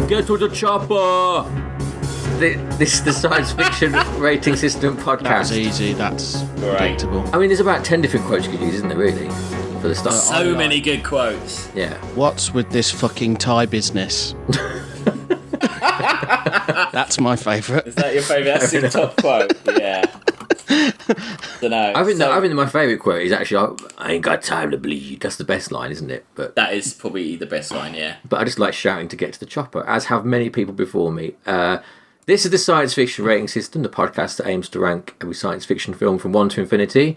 Get to the chopper! This is the Science Fiction Rating System podcast. That's easy, that's predictable. I mean, there's about 10 different quotes you could use, isn't there, really? For the start. So many good quotes. Yeah. What's with this fucking Thai business? That's my favourite. Is that your favourite? That's your top quote? Yeah. Don't know. I think my favourite quote is actually, I ain't got time to bleed. That's the best line, isn't it? But that is probably the best line, yeah. But I just like shouting to get to the chopper, as have many people before me. This is the Science Fiction Rating System, the podcast that aims to rank every science fiction film from 1 to infinity.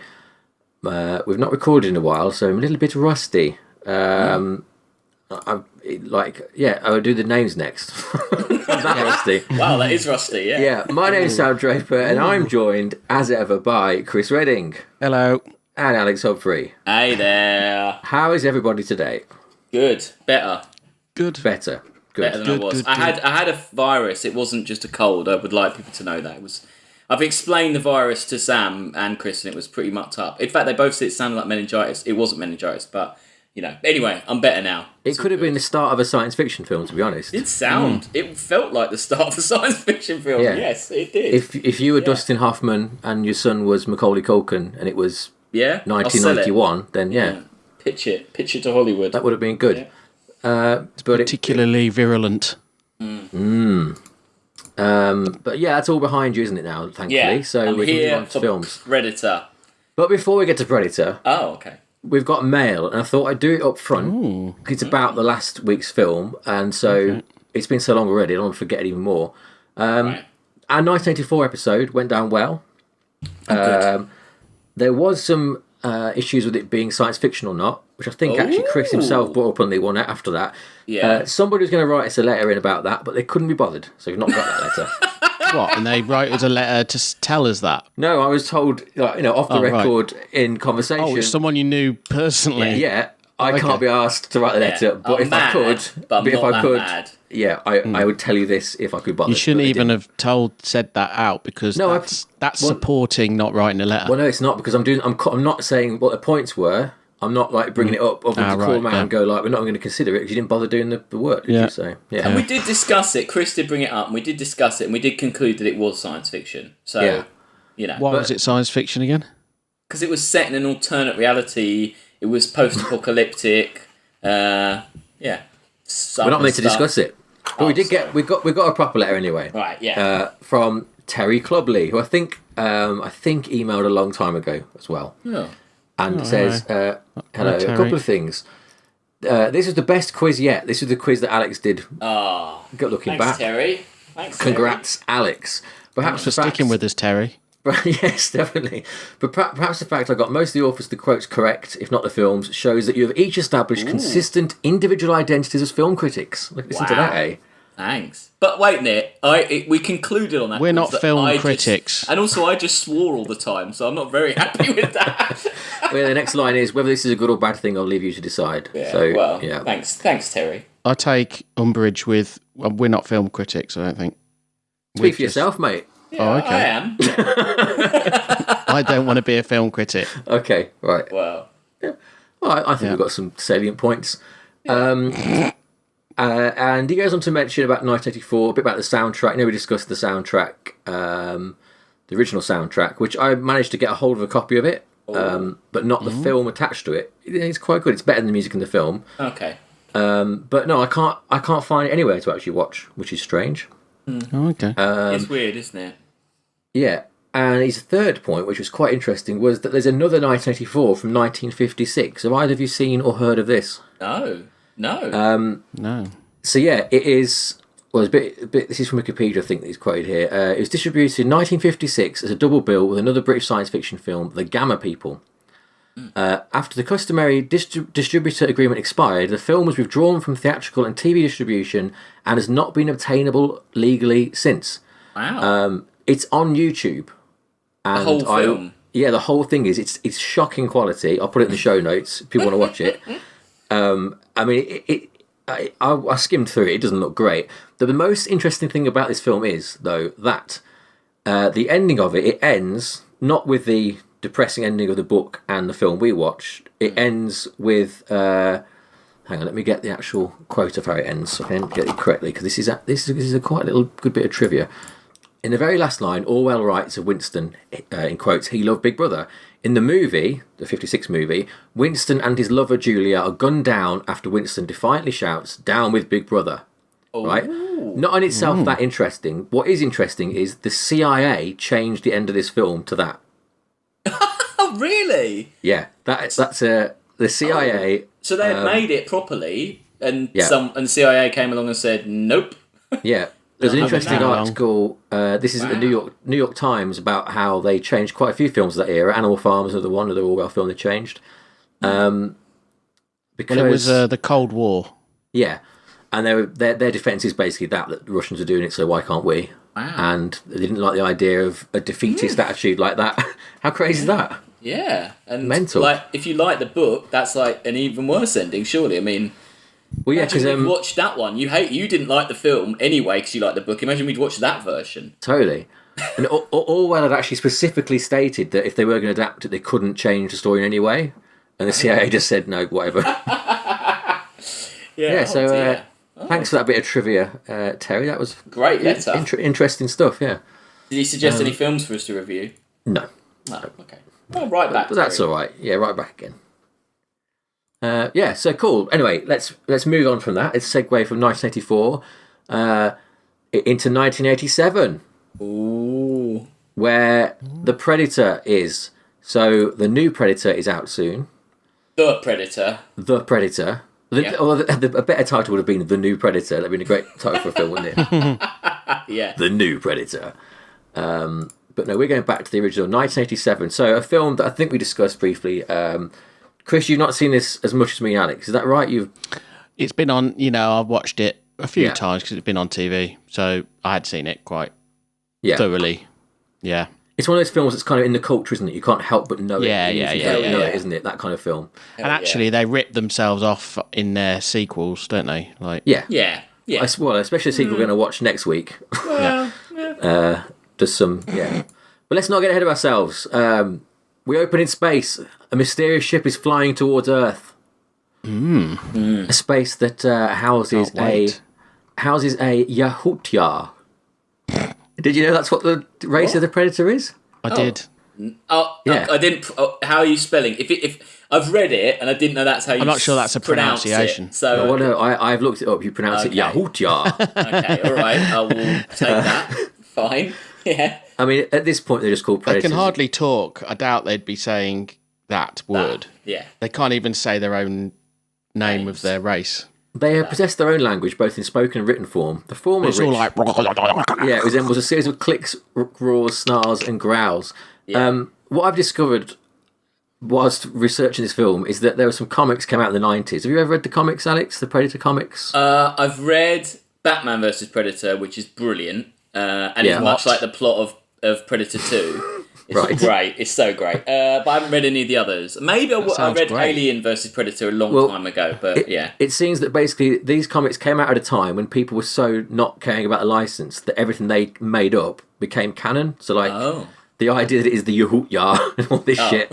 We've not recorded in a while, so I'm a little bit rusty. I will do the names next. I'm that rusty. Wow, that is rusty, yeah. Yeah, my name is Sal Draper, and I'm joined, as ever, by Chris Redding. Hello. And Alex Hobfrey. Hey there. How is everybody today? Good. Better. Good. Better. Good. Better than I was. I had a virus. It wasn't just a cold. I would like people to know that. It was. I've explained the virus to Sam and Chris, and it was pretty mucked up. In fact, they both said it sounded like meningitis. It wasn't meningitis, but... Anyway, I'm better now. It could have been the start of a science fiction film, to be honest. It felt like the start of a science fiction film. Yeah. Yes, it did. If you were Dustin Hoffman and your son was Macaulay Culkin and it was 1991, then Pitch it to Hollywood. That would have been good. Yeah. But particularly virulent. But that's all behind you, isn't it now, thankfully? Yeah, so we can move on to films. Predator. But before we get to Predator... Oh, okay. We've got mail, and I thought I'd do it up front. It's about the last week's film, and so it's been so long already, I don't want to forget it even more. Our 1984 episode went down well. There was some issues with it being science fiction or not, which I think actually Chris himself brought up on the one after that. Yeah. Somebody was going to write us a letter in about that, but they couldn't be bothered, so we've not got that letter. What? And they wrote us a letter to tell us that? No, I was told, off the record in conversation. Oh, it's someone you knew personally. Yeah, I can't be asked to write the letter, but if I could, I would tell you this if I could bother. You shouldn't even have said that out because that's supporting not writing a letter. Well, no, it's not because I'm not saying what the points were. I'm not bringing it up. Other than to call them out and go we're not going to consider it because you didn't bother doing the work. Did you? So and we did discuss it. Chris did bring it up, and we did discuss it, and we did conclude that it was science fiction. So why was it science fiction again? Because it was set in an alternate reality. It was post-apocalyptic. We're not meant to discuss it, but we got a proper letter anyway. Right. Yeah. From Terry Clubley, who I think emailed a long time ago as well. Yeah. And says, hello, a couple of things. This was the best quiz yet. This was the quiz that Alex did. Oh, looking back. Terry. Thanks, Congrats, Terry. Alex. Perhaps for sticking with us, Terry. Yes, definitely. But perhaps the fact I got most of the authors of the quotes correct, if not the films, shows that you have each established consistent individual identities as film critics. Listen to that, eh? Thanks. But wait, Nick, we concluded on that. We're not film critics. And also, I just swore all the time, so I'm not very happy with that. Well, the next line is, whether this is a good or bad thing, I'll leave you to decide. Yeah, thanks, Terry. I take umbrage with, we're not film critics, I don't think. Speak for yourself, mate. Yeah, okay. I am. I don't want to be a film critic. Okay, right. Well. Yeah. Well, I think we've got some salient points. And he goes on to mention about 1984, a bit about the soundtrack. We discussed the soundtrack, the original soundtrack, which I managed to get a hold of a copy of it, but not the film attached to it. It's quite good. It's better than the music in the film. Okay. But no, I can't find it anywhere to actually watch, which is strange. Oh, okay. It's weird, isn't it? Yeah. And his third point, which was quite interesting, was that there's another 1984 from 1956. Have either of you seen or heard of this? No. No. So yeah, it is. Well, it's a bit. This is from Wikipedia, I think. That he's quoted here. It was distributed in 1956 as a double bill with another British science fiction film, The Gamma People. After the customary distributor agreement expired, the film was withdrawn from theatrical and TV distribution and has not been obtainable legally since. Wow. It's on YouTube. And the whole film. Yeah, the whole thing is. It's shocking quality. I'll put it in the show notes if people want to watch it. I mean, I skimmed through it. It doesn't look great. The most interesting thing about this film is, though, that the ending of it ends not with the depressing ending of the book and the film we watched. It ends with hang on, let me get the actual quote of how it ends so I can get it correctly, because this is a quite little good bit of trivia. In the very last line, Orwell writes of Winston, in quotes, he loved Big Brother. In the movie, the 56 movie, Winston and his lover Julia are gunned down after Winston defiantly shouts, "Down with Big Brother." Oh. Right? Not in itself that interesting. What is interesting is the CIA changed the end of this film to that. Oh, really? Yeah, that's the CIA. So they had made it properly, and the CIA came along and said, "Nope." Yeah. There's an interesting article. This is at the New York Times about how they changed quite a few films of that era. Animal Farm was another one of the Orwell film they changed. Because it was the Cold War. Yeah, and their defence is basically that the Russians are doing it, so why can't we? Wow. And they didn't like the idea of a defeatist attitude like that. How crazy is that? Yeah, and mental. Like, if you like the book, that's like an even worse ending. Surely, I mean. Well, yeah, because you watched that one. You didn't like the film anyway because you liked the book. Imagine we'd watched that version. Totally. And Orwell had actually specifically stated that if they were going to adapt it, they couldn't change the story in any way. And the CIA just said no, whatever. Thanks for that bit of trivia, Terry. That was great letter. Interesting stuff. Yeah. Did he suggest any films for us to review? No. No. Okay. Well, right back. But that's all right. Yeah, right back again. So cool. Anyway, let's move on from that. Let's segue from 1984 into 1987. Ooh. Where The Predator is. So the new Predator is out soon. The Predator. The Predator. A better title would have been The New Predator. That'd been a great title for a film, wouldn't it? Yeah. The New Predator. But no, we're going back to the original 1987. So a film that I think we discussed briefly. Chris, you've not seen this as much as me and Alex. Is that right? It's been on, I've watched it a few times because it's been on TV. So I had seen it quite thoroughly. Yeah. It's one of those films that's kind of in the culture, isn't it? You can't help but know it. Yeah, it, isn't it? That kind of film. And actually, they rip themselves off in their sequels, don't they? Like, Yeah. Well, especially the sequel we're going to watch next week. Does some, But let's not get ahead of ourselves. We open in space. A mysterious ship is flying towards Earth. A space that houses a Yahutyar. Did you know that's what the race of the Predator is? I did. I didn't. How are you spelling? If I've read it and I didn't know that's how you. I'm not sure that's a pronunciation. It, so no, I've looked it up. You pronounce it Yahutyar. Okay, all right. I will take that. Fine. Yeah. I mean, at this point, they're just called Predators. They can hardly talk. I doubt they'd be saying that word. Yeah. They can't even say their own name of their race. They possess their own language, both in spoken and written form. The form it's all like... it resembles a series of clicks, roars, snarls, and growls. Yeah. What I've discovered whilst researching this film is that there were some comics came out in the 90s. Have you ever read the comics, Alex? The Predator comics? I've read Batman vs. Predator, which is brilliant. And it's much like the plot of Predator 2. It's great. It's so great. But I haven't read any of the others. Maybe I read great. Alien vs. Predator a long time ago, but It seems that basically these comics came out at a time when people were so not caring about the license that everything they made up became canon. So, the idea that it is the Yahutyar and all this shit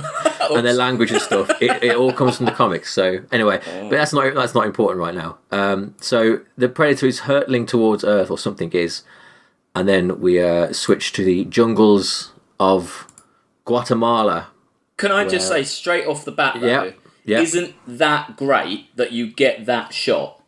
and their language and stuff, it all comes from the comics. So, anyway, but that's not important right now. So, the Predator is hurtling towards Earth, or something is, and then we switch to the jungles of Guatemala. Can I just say straight off the bat though, isn't that great that you get that shot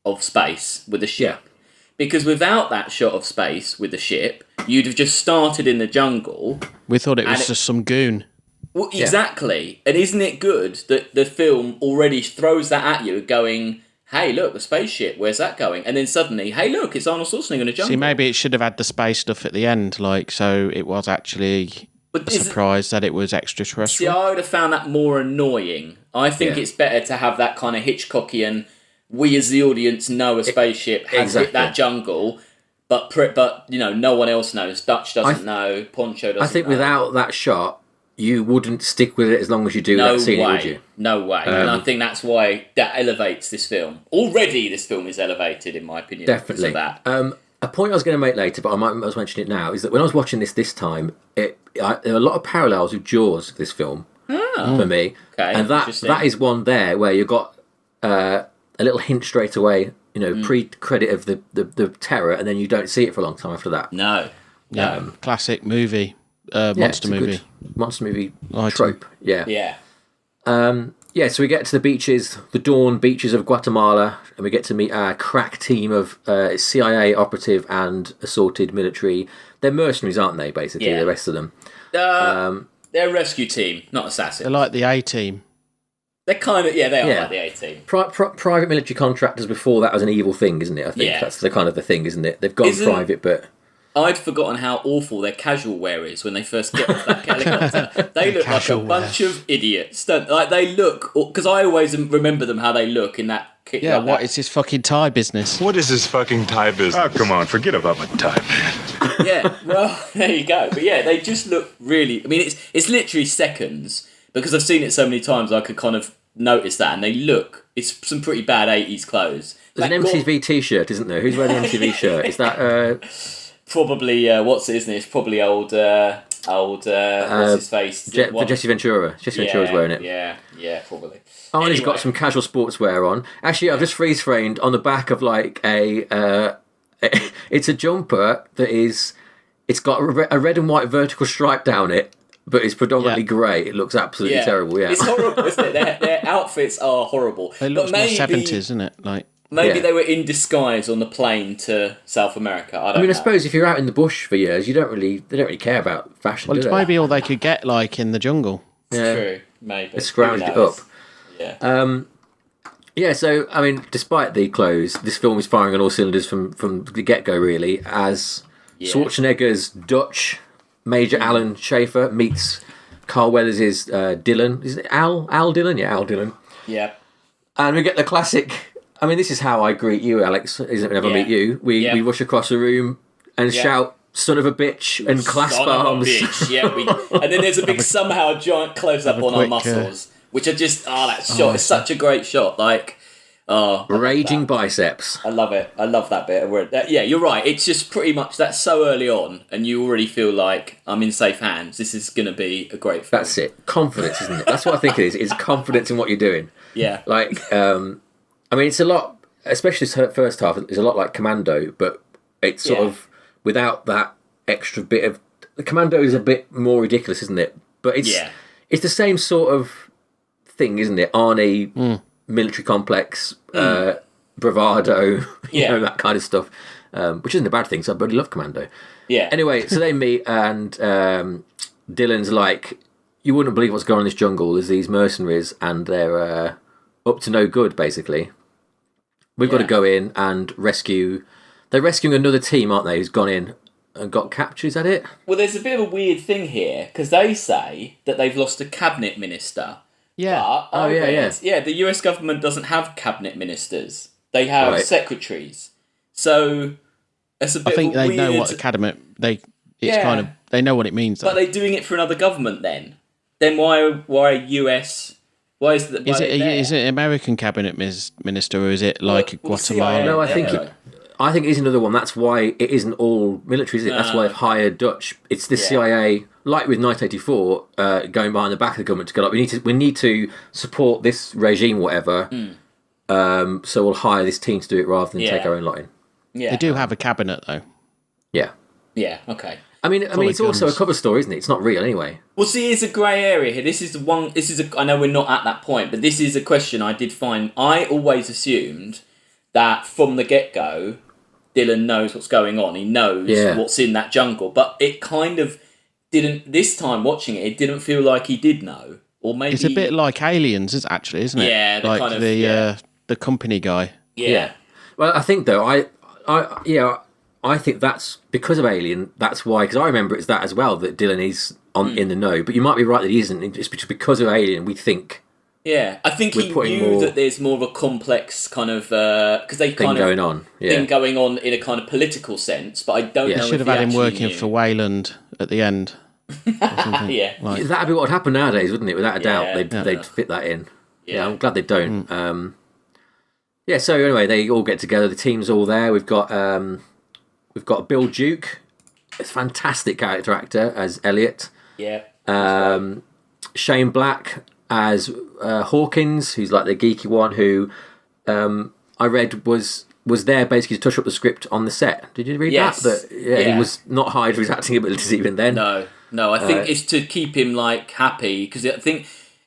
of space with the ship? Yeah. Because without that shot of space with the ship, you'd have just started in the jungle. We thought it was just some goon. Well, exactly. And isn't it good that the film already throws that at you going, hey, look, the spaceship, where's that going? And then suddenly, hey, look, it's Arnold Schwarzenegger in a jungle. See, maybe it should have had the space stuff at the end, so it was actually a surprise that it was extraterrestrial. See, I would have found that more annoying. I think it's better to have that kind of Hitchcockian, we as the audience know a spaceship has hit that jungle, but no one else knows. Dutch doesn't know, Poncho doesn't know. I think without that shot, you wouldn't stick with it as long as you do that scene, would you? No way. And I think that's why that elevates this film. Already this film is elevated, in my opinion. Definitely. Because of that. A point I was going to make later, but I might as well mention it now, is that when I was watching this time, there are a lot of parallels with Jaws, this film, for me. Okay, and that is one there where you've got a little hint straight away. Pre-credit of the terror, and then you don't see it for a long time after that. No. Yeah, classic movie, monster movie. Monster movie trope. Yeah. Yeah. So we get to the beaches, the dawn beaches of Guatemala, and we get to meet our crack team of CIA operative and assorted military. They're mercenaries, aren't they, basically, the rest of them? They're a rescue team, not assassins. They're like the A-team. They're kind of, they are like the A-team. Private military contractors before that was an evil thing, isn't it? I think that's the kind of the thing, isn't it? They've gone private, but... I'd forgotten how awful their casual wear is when they first get off that helicopter. They look like a bunch of idiots. Like they look, because I always remember them how they look in that. Yeah, like what is this fucking tie business? What is this fucking tie business? Oh, come on, forget about my tie, man. Yeah, well, there you go. But yeah, they just look really. I mean, it's literally seconds because I've seen it so many times. I could kind of notice that, and they look. It's some pretty bad 80s clothes. There's an MTV T-shirt, isn't there? Who's wearing the MTV shirt? Is that? Probably what's it? Isn't it? It's probably old. What's his face? For Jesse Ventura. Jesse Ventura's wearing it. Yeah, probably. Arnie's got some casual sportswear on. Actually, I've just freeze framed on the back of like a. It's a jumper that is. It's got a red and white vertical stripe down it, but it's predominantly grey. It looks absolutely terrible. Yeah, it's horrible, isn't it? Their outfits are horrible. It looks more 70s, isn't it? Like. Maybe they were in disguise on the plane to South America. I mean, I suppose if you're out in the bush for years, they don't really care about fashion. Well, it's maybe all they could get, like in the jungle. Yeah, true. Maybe they scrounged it up. Yeah. So I mean, despite the clothes, this film is firing on all cylinders from the get-go. Really, as Schwarzenegger's Dutch Major Alan Schaefer meets Carl Weathers' Dylan. Is it Al Dillon? Yeah, Al Dillon. Yeah. And we get the classic. I mean, this is how I greet you, Alex. Isn't it? Whenever I meet you, we rush across the room and shout "son of a bitch" and clasp arms. And then there's a big somehow a giant close up on our muscles, which are just that shot. It's such a great shot. Like raging biceps. I love it. I love that bit. You're right. It's just pretty much that's so early on, and you already feel like I'm in safe hands. This is going to be a great film. That's it. Confidence, isn't it? That's what I think it is. It's confidence in what you're doing. Yeah. Like. I mean, it's a lot, especially the first half, it's a lot like Commando, but it's sort of without that extra bit of... The Commando is a bit more ridiculous, isn't it? But it's the same sort of thing, isn't it? Arnie, military complex, bravado, that kind of stuff, which isn't a bad thing, so I really love Commando. Yeah. Anyway, so they meet and Dylan's like, you wouldn't believe what's going on in this jungle. There's these mercenaries and they're up to no good, basically. We've got to go in and rescue... They're rescuing another team, aren't they, who's gone in and got captured, is that it? Well, there's a bit of a weird thing here, because they say that they've lost a cabinet minister. Yeah. But the US government doesn't have cabinet ministers. They have secretaries. So, it's a bit I think of a they know what a cabinet... They know what it means. But they're doing it for another government then. Then why US... Why is it? Is it American cabinet minister or is it like Guatemala? No, I think it is another one. That's why it isn't all military, is it? That's why they've hired Dutch. It's the CIA, like with 1984, going behind the back of the government to go like we need to support this regime, whatever. So we'll hire this team to do it rather than take our own lot in. Yeah, they do have a cabinet though. Yeah. Yeah. Okay. I mean, it's also a cover story, isn't it? It's not real anyway. Well, see, it's a grey area here. I know we're not at that point, but this is a question I did find. I always assumed that from the get-go, Dylan knows what's going on. He knows what's in that jungle. But it kind of didn't... This time watching it, it didn't feel like he did know. Or maybe... It's a bit like Aliens, actually, isn't it? Yeah, like the company guy. Yeah. Well, I think, though, I think that's because of Alien. That's why, because I remember it's that as well that Dylan is in the know. But you might be right that he isn't. It's because of Alien. We think. Yeah, I think he knew that there's more of a complex kind of because they kind of thing going on in a kind of political sense. But I don't know. Should have had him working for Wayland at the end. That'd be what would happen nowadays, wouldn't it? Without a doubt, they'd fit that in. Yeah, I'm glad they don't. So anyway, they all get together. The team's all there. We've got Bill Duke, a fantastic character actor as Elliot. Yeah. Shane Black as Hawkins, who's like the geeky one who I read was there basically to touch up the script on the set. Did you read that? He was not hired for his acting abilities even then. No. I think it's to keep him like happy, because I think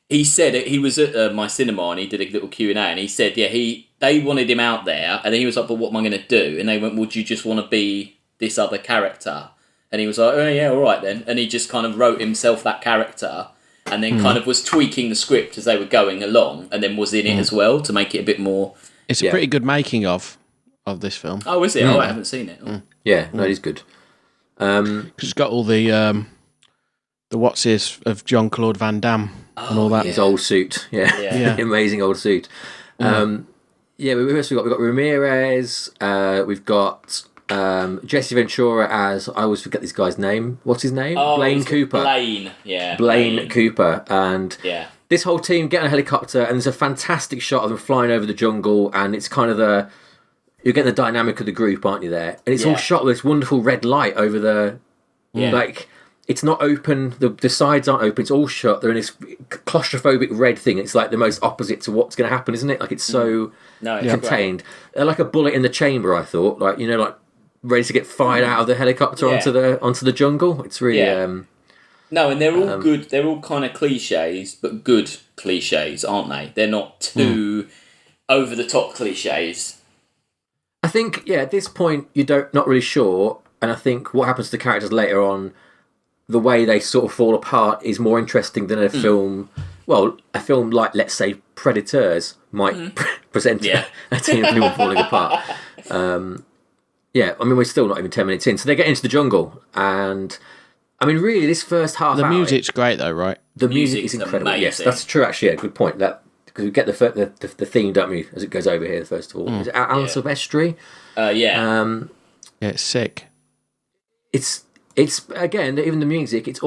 he said he was at my cinema and he did a little Q&A and he said they wanted him out there, and then he was like, but what am I going to do? And they went, would you just want to be this other character? And he was like, oh yeah, all right then. And he just kind of wrote himself that character, and then kind of was tweaking the script as they were going along, and then was in it as well to make it a bit more. It's a pretty good making of this film. Oh, is it? Oh, I haven't seen it. Yeah, no, it is good. Because it's got all the what's his of Jean-Claude Van Damme and all that. His old suit, amazing old suit. We've also got Ramirez. We've got Jesse Ventura as, I always forget this guy's name. What's his name? Blaine Cooper. Blaine Cooper. And this whole team get on a helicopter, and there's a fantastic shot of them flying over the jungle, and it's kind of you're getting the dynamic of the group, aren't you, there? And it's all shot with this wonderful red light over the... Like, it's not open, the sides aren't open, it's all shut. They're in this claustrophobic red thing. It's like the most opposite to what's going to happen, isn't it? Like, it's so contained. They're like a bullet in the chamber, I thought. Like, like ready to get fired out of the helicopter onto the jungle. It's really... No, and they're all good. They're all kind of cliches, but good cliches, aren't they? They're not too over-the-top cliches. I think, at this point, not really sure. And I think what happens to the characters later on, the way they sort of fall apart is more interesting than a film. Well, a film like, let's say, Predators might present a team of people falling apart. I mean, we're still not even 10 minutes in. So they get into the jungle, and I mean, really, this first half hour... The music's great, though, right? The music is incredible. Amazing. Yes, that's true, actually. Yeah, good point. Because we get the theme, don't we, as it goes over here, first of all. Is it Alan Silvestri? Yeah, it's sick. It's again, even the music, it's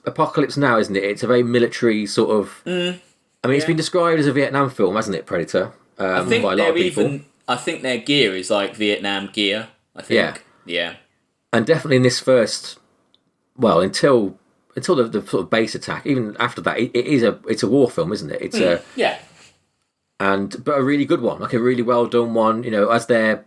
Apocalypse Now, isn't it? It's a very military sort of... I mean, it's been described as a Vietnam film, hasn't it, Predator? By a lot of people. I think their gear is like Vietnam gear, I think. Yeah. And definitely in this first... Well, until the sort of base attack, even after that, it's a war film, isn't it? It's but a really good one, like a really well done one. As they're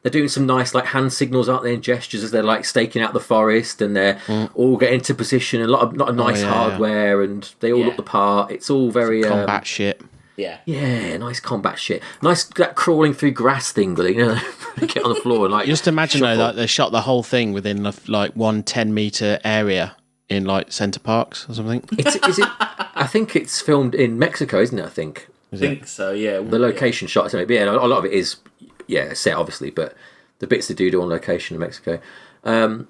doing some nice like hand signals, aren't they, and gestures as they're like staking out the forest, and they're all getting into position. A lot of nice hardware, and they all look the part. It's all very combat shit. Yeah, nice combat shit. Nice that crawling through grass thing, they get on the floor and like. Just imagine though, like they shot the whole thing within like 1 10-meter area in like Center Parks or something. Is it? I think it's filmed in Mexico, isn't it? I think so. Yeah, the location shots. A lot of it is set obviously, but the bits they do on location in Mexico. So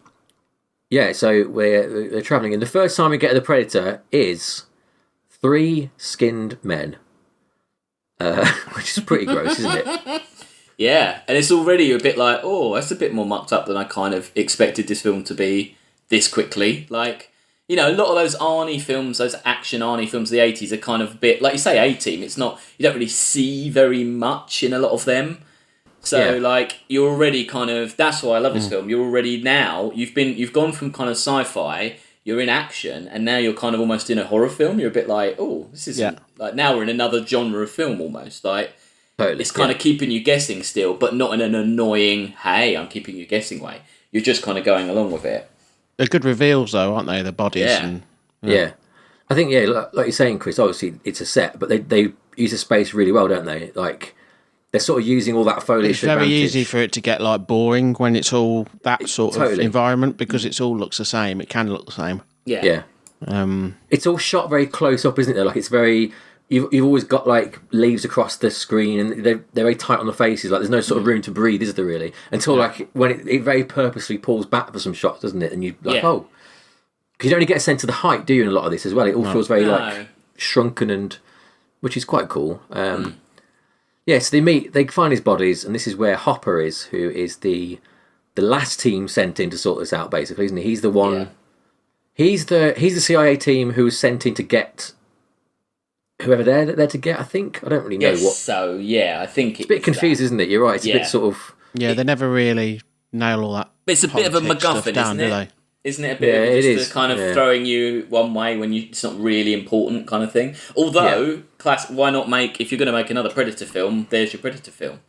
they're traveling, and the first time we get the Predator is 3 skinned men. Which is pretty gross, isn't it? Yeah, and it's already a bit like, that's a bit more mucked up than I kind of expected this film to be this quickly. Like, a lot of those Arnie films, those action Arnie films of the 80s are kind of a bit, like you say, A-Team. It's not, you don't really see very much in a lot of them. So, like, you're already kind of, that's why I love this film. You're already now, you've gone from kind of sci-fi, you're in action, and now you're kind of almost in a horror film. You're a bit like, this isn't... Like, now we're in another genre of film, almost. Like, totally, it's kind of keeping you guessing still, but not in an annoying, hey, I'm keeping you guessing way. You're just kind of going along with it. They're good reveals, though, aren't they? The bodies. Yeah. I think, like you're saying, Chris, obviously it's a set, but they use the space really well, don't they? Like, they're sort of using all that foliage. It's very easy for it to get like boring when it's all that sort of environment, because it all looks the same. It can look the same. Yeah. It's all shot very close up, isn't it? Like, it's very... You've always got like leaves across the screen, and they're very tight on the faces. Like, there's no sort of room to breathe, is there really? Until like when it very purposely pulls back for some shots, doesn't it? And you like, because you don't really get a sense of the height, do you? In a lot of this as well, it all feels very like shrunken, and which is quite cool. So they find his bodies, and this is where Hopper is, who is the last team sent in to sort this out, basically, isn't he? He's the one. Yeah. He's the CIA team who was sent in to get whoever they're there to get. I think I don't really know what. So I think it's a bit confused, isn't it? You're right. It's a bit sort of. Yeah, they never really nail all that. It's a bit of a MacGuffin, down, isn't it? Isn't it a bit of it just kind of throwing you one way when it's not really important kind of thing? Although, why not if you're going to make another Predator film, there's your Predator film.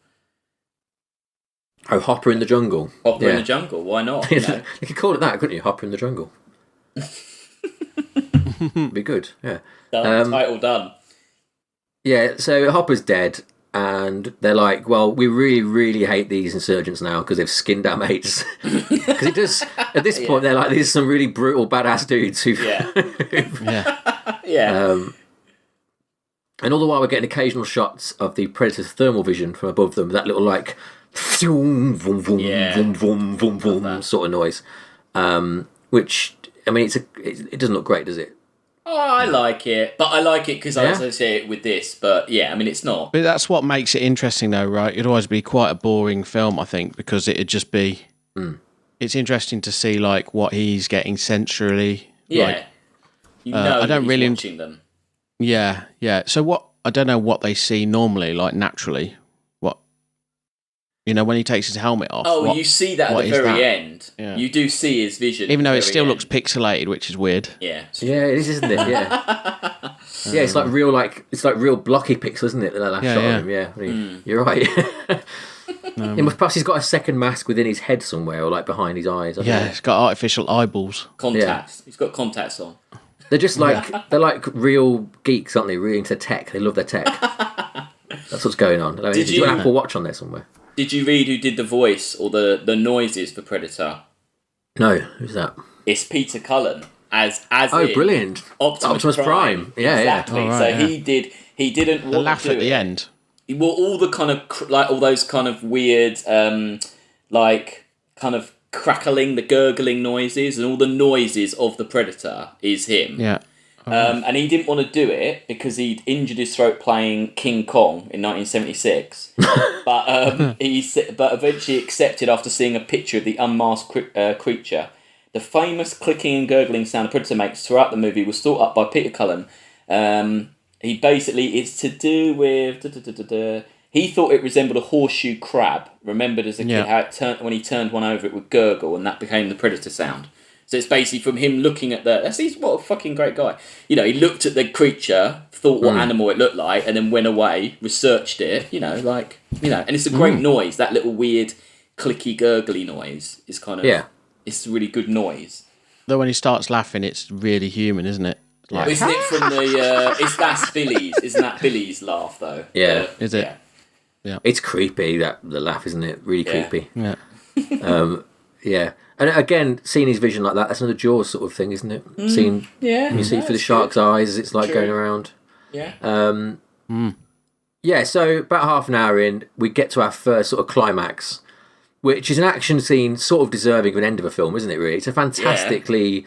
Oh, Hopper in the Jungle. Hopper in the Jungle, why not? You could call it that, couldn't you? Hopper in the Jungle. Be good, yeah. Title done. Yeah, so Hopper's dead, and they're like, well, we really, really hate these insurgents now because they've skinned our mates. Because it does, at this point, they're like, these are some really brutal, badass dudes who've... And all the while we're getting occasional shots of the Predator's thermal vision from above them, that little, like, vroom, vroom, vroom, vroom, vroom, vroom, vroom, sort of noise. Which, I mean, it doesn't look great, does it? Oh, I like it. But I like it because I associate it with this. But, yeah, I mean, it's not. But that's what makes it interesting, though, right? It'd always be quite a boring film, I think, because it'd just be... It's interesting to see, like, what he's getting sensually. Yeah. Like, I don't really watching them. Yeah, yeah. So I don't know what they see normally, like, naturally. When he takes his helmet off. Oh, you see that at the very end. Yeah. You do see his vision. Even though it still looks pixelated, which is weird. Yeah. Yeah, it is, isn't it? Yeah. Yeah, it's like real blocky pixel, isn't it? That last shot of him. Yeah, you're right. Perhaps he's got a second mask within his head somewhere, or like behind his eyes. He's got artificial eyeballs. Contacts. Yeah. He's got contacts on. They're just like they're like real geeks, aren't they? Really into tech. They love their tech. That's what's going on. Did you got an Apple Watch on there somewhere? Did you read who did the voice or the noises for Predator? No, who's that? It's Peter Cullen as brilliant! Optimus Prime. Yeah, exactly. Right, so he didn't want the laugh to do at the end. Well, all the kind of like all those kind of weird, like kind of crackling, the gurgling noises, and all the noises of the Predator is him. Yeah. And he didn't want to do it because he'd injured his throat playing King Kong in 1976. but eventually accepted after seeing a picture of the unmasked creature. The famous clicking and gurgling sound the Predator makes throughout the movie was thought up by Peter Cullen. It's to do with... He thought it resembled a horseshoe crab. Remembered as a kid how when he turned one over, it would gurgle, and that became the Predator sound. So it's basically from him looking at what a fucking great guy. He looked at the creature, thought what animal it looked like, and then went away, researched it, and it's a great noise. That little weird clicky gurgly noise is kind of, it's a really good noise. Though when he starts laughing, it's really human, isn't it? Like, isn't it from that's Billy's, isn't that Billy's laugh though? Yeah. Is it? Yeah. It's creepy, the laugh, isn't it? Really creepy. Yeah. Yeah. And again, seeing his vision like that, that's another Jaws sort of thing, isn't it? Seeing, you see through the shark's eyes as it's like going around. Yeah. Yeah, so about half an hour in, we get to our first sort of climax, which is an action scene sort of deserving of an end of a film, isn't it, really? It's a fantastically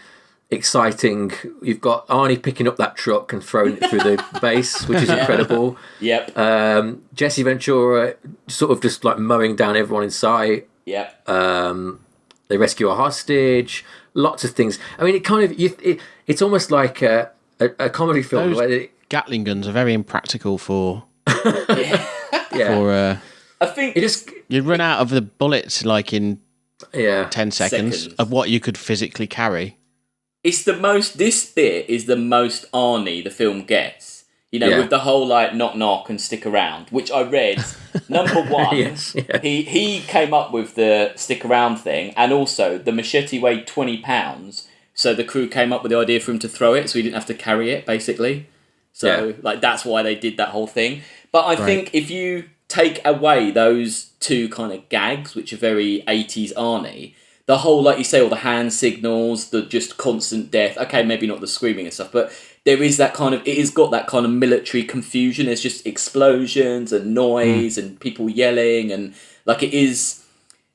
exciting... You've got Arnie picking up that truck and throwing it through the base, which is incredible. Yep. Jesse Ventura sort of just like mowing down everyone in sight. Yep. They rescue a hostage. Lots of things. I mean, it kind of it's almost like a comedy film. Those Gatling guns are very impractical for. I think you'd run out of the bullets like in 10 seconds of what you could physically carry. It's the most. This bit is the most Arnie the film gets. With the whole like knock knock and stick around, which I read. Number one, he came up with the stick around thing, and also the machete weighed 20 pounds, so the crew came up with the idea for him to throw it, so he didn't have to carry it, basically. So like that's why they did that whole thing. But I think if you take away those two kind of gags, which are very 80s Arnie, the whole, like you say, all the hand signals, the just constant death. Okay, maybe not the screaming and stuff, but there is that kind of, it has got that kind of military confusion. There's just explosions and noise and people yelling, and like it is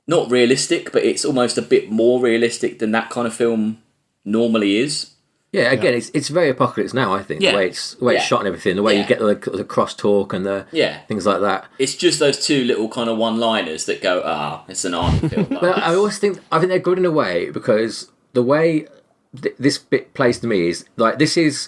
not realistic, but it's almost a bit more realistic than that kind of film normally is. Yeah, again, it's very Apocalypse Now, I think, the way it's shot and everything, the way you get the crosstalk and the things like that. It's just those two little kind of one-liners that go, it's an Arnie film. But I think they're good in a way, because the way this bit plays to me is like this is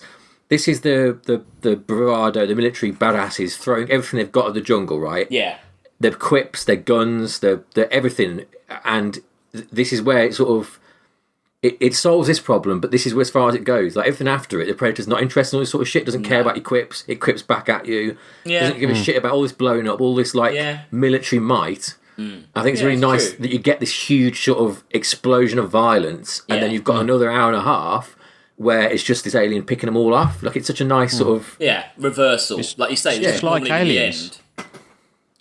the bravado, the military badasses throwing everything they've got at the jungle, right? Yeah. Their quips, their guns, their everything, and this is where it sort of it solves this problem, but this is as far as it goes. Like everything after it, the Predator's not interested in all this sort of shit. Doesn't care about your quips. It quips back at you. Yeah. Doesn't give a shit about all this blowing up, all this military might. I think it's really nice that you get this huge sort of explosion of violence, and then you've got another hour and a half where it's just this alien picking them all off. Like it's such a nice sort of reversal. Like you say, it's like Aliens.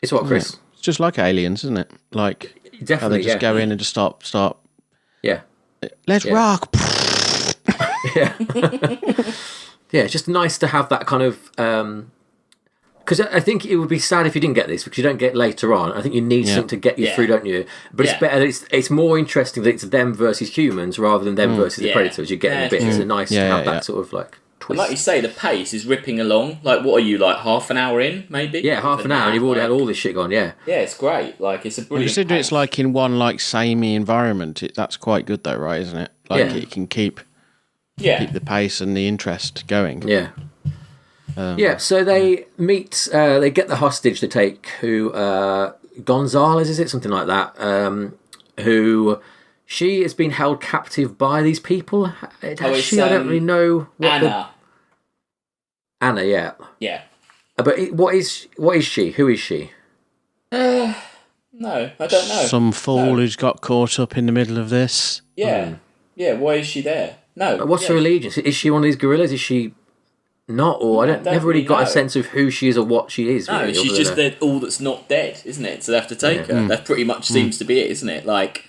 It's what, Chris? It's just like Aliens, isn't it? Like Definitely, how they just go in and just start. Yeah. Let's rock. Yeah. Yeah, it's just nice to have that kind of. Because I think it would be sad if you didn't get this, because you don't get later on. I think you need something to get you through, don't you? But it's better. It's more interesting that it's them versus humans rather than them versus the predators. You get in a bit. It's nice to have that sort of like twist. And like you say, the pace is ripping along. Like, what are you, like half an hour in, maybe? Yeah, half an hour, and you've already had all this shit gone. Yeah. Yeah, it's great. Like, it's a brilliant. Considering it's like in one like samey environment, that's quite good though, right? Isn't it? Like it can keep the pace and the interest going. Yeah. So they meet, they get the hostage to take, who, Gonzalez, is it? Something like that, who, she has been held captive by these people. I don't really know. Anna, yeah. Yeah. But what is she? Who is she? No, I don't know. Some fool who's got caught up in the middle of this. Yeah. Yeah, why is she there? No. What's her allegiance? Is she one of these gorillas? Is she not? Or I never really got a sense of who she is or what she is. No, really, she's just all that's not dead, isn't it? So they have to take her. That pretty much seems to be it, isn't it? Like,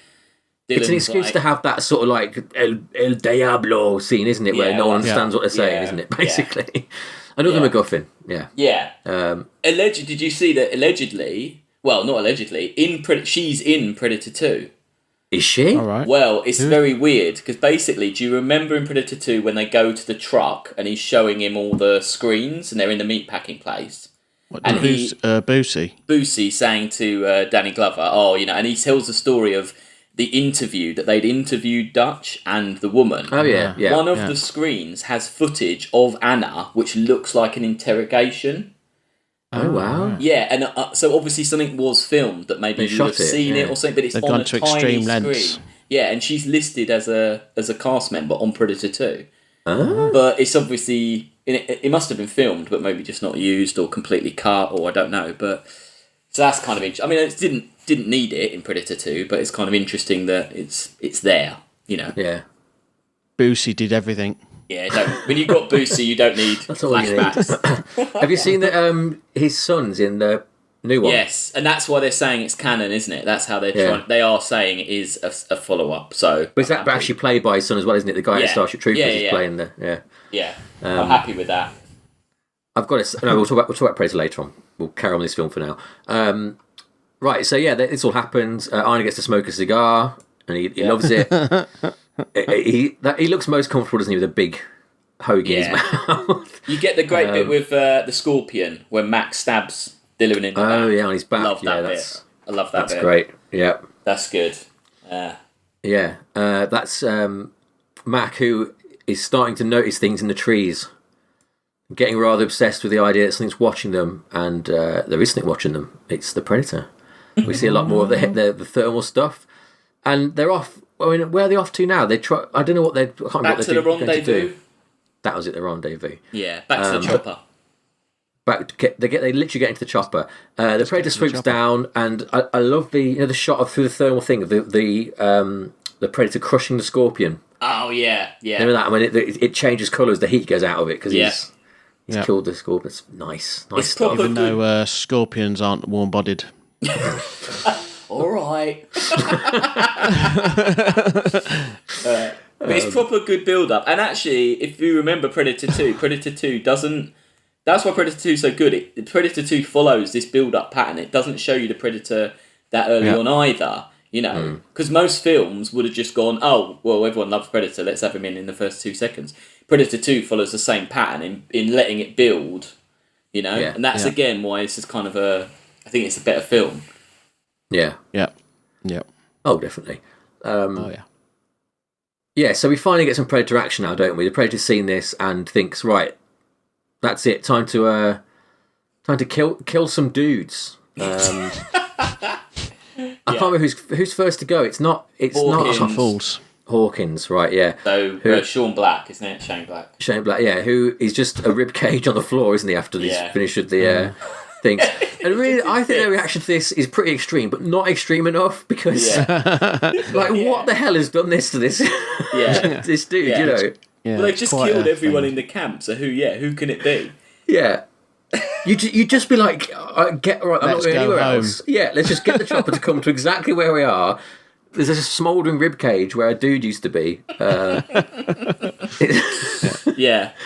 it's an excuse to have that sort of like El Diablo scene, isn't it? Where no one understands what they're saying, isn't it? Basically, another MacGuffin. Yeah. Yeah. Did you see that? Allegedly, well, not allegedly. She's in Predator 2. Is she? All right. Well, it's very weird because basically, do you remember in Predator 2 when they go to the truck and he's showing him all the screens and they're in the meatpacking place? What, and Boosie saying to Danny Glover, and he tells the story of the interview that they'd interviewed Dutch and the woman. Oh, yeah. One of the screens has footage of Anna, which looks like an interrogation. Oh, wow. Yeah, and so obviously something was filmed that maybe you would have seen it or something, but it's They've on gone a to tiny extreme screen. lengths. Yeah, and she's listed as a cast member on Predator 2. But it's obviously... It must have been filmed, but maybe just not used or completely cut, or I don't know. But so that's kind of interesting. I mean, it didn't need it in Predator 2, but it's kind of interesting that it's there, you know. Yeah. Boosie did everything. Yeah, when you've got Boosie, you don't need flashbacks. Have you seen that his son's in the new one? Yes, and that's why they're saying it's canon, isn't it? That's how they're trying. They are saying it is a follow-up. So, but is that actually played by his son as well, isn't it? The guy in Starship Troopers is playing the Yeah, I'm happy with that. I've got it. No, we'll talk about Predator later on. We'll carry on this film for now. Right, so this all happens. Arnie gets to smoke a cigar, and he loves it. He looks most comfortable, doesn't he, with a big hoagie in his mouth. You get the great bit with the scorpion when Max stabs Dylan in the back. Oh, yeah, on his back. Love that bit. I love that bit. That's great. Yeah. That's good. That's Mac, who is starting to notice things in the trees, getting rather obsessed with the idea that something's watching them, and there is something watching them. It's the Predator. We see a lot more of the thermal stuff, and they're off. I mean, where are they off to now? They try. I don't know what they're. I can't back to the rendezvous. That was it. The rendezvous. Yeah, back to the chopper. They literally get into the chopper. The Predator swoops down, and I love the shot of through the thermal thing of the Predator crushing the scorpion. Oh yeah. Remember that? I mean, it changes colours. The heat goes out of it because he's killed the scorpion. It's nice stuff. Even though scorpions aren't warm-bodied. All right. But it's proper good build-up. And actually, if you remember Predator 2, Predator 2 doesn't... That's why Predator 2 is so good. Predator 2 follows this build-up pattern. It doesn't show you the Predator that early on either, you know. Because most films would have just gone, oh, well, everyone loves Predator, let's have him in the first 2 seconds. Predator 2 follows the same pattern in letting it build, you know. And that's, again, why this is kind of I think it's a better film. Yeah. Oh, definitely. Yeah, so we finally get some Predator action now, don't we? The Predator's seen this and thinks, right, that's it. Time to kill some dudes. I can't remember who's first to go. It's not Fools. Hawkins, right? Yeah. So Sean Black, isn't it? Shane Black. Shane Black, yeah, who is just a rib cage on the floor, isn't he? After he's finished with the things, and really, I think their reaction to this is pretty extreme, but not extreme enough because, what the hell has done this to this? This dude, you know. Yeah, well, they've just killed everyone in the camp. So who can it be? Yeah. You just be like, get right. I'm not going anywhere else. Yeah, let's just get the chopper to come to exactly where we are. There's a smouldering rib cage where a dude used to be.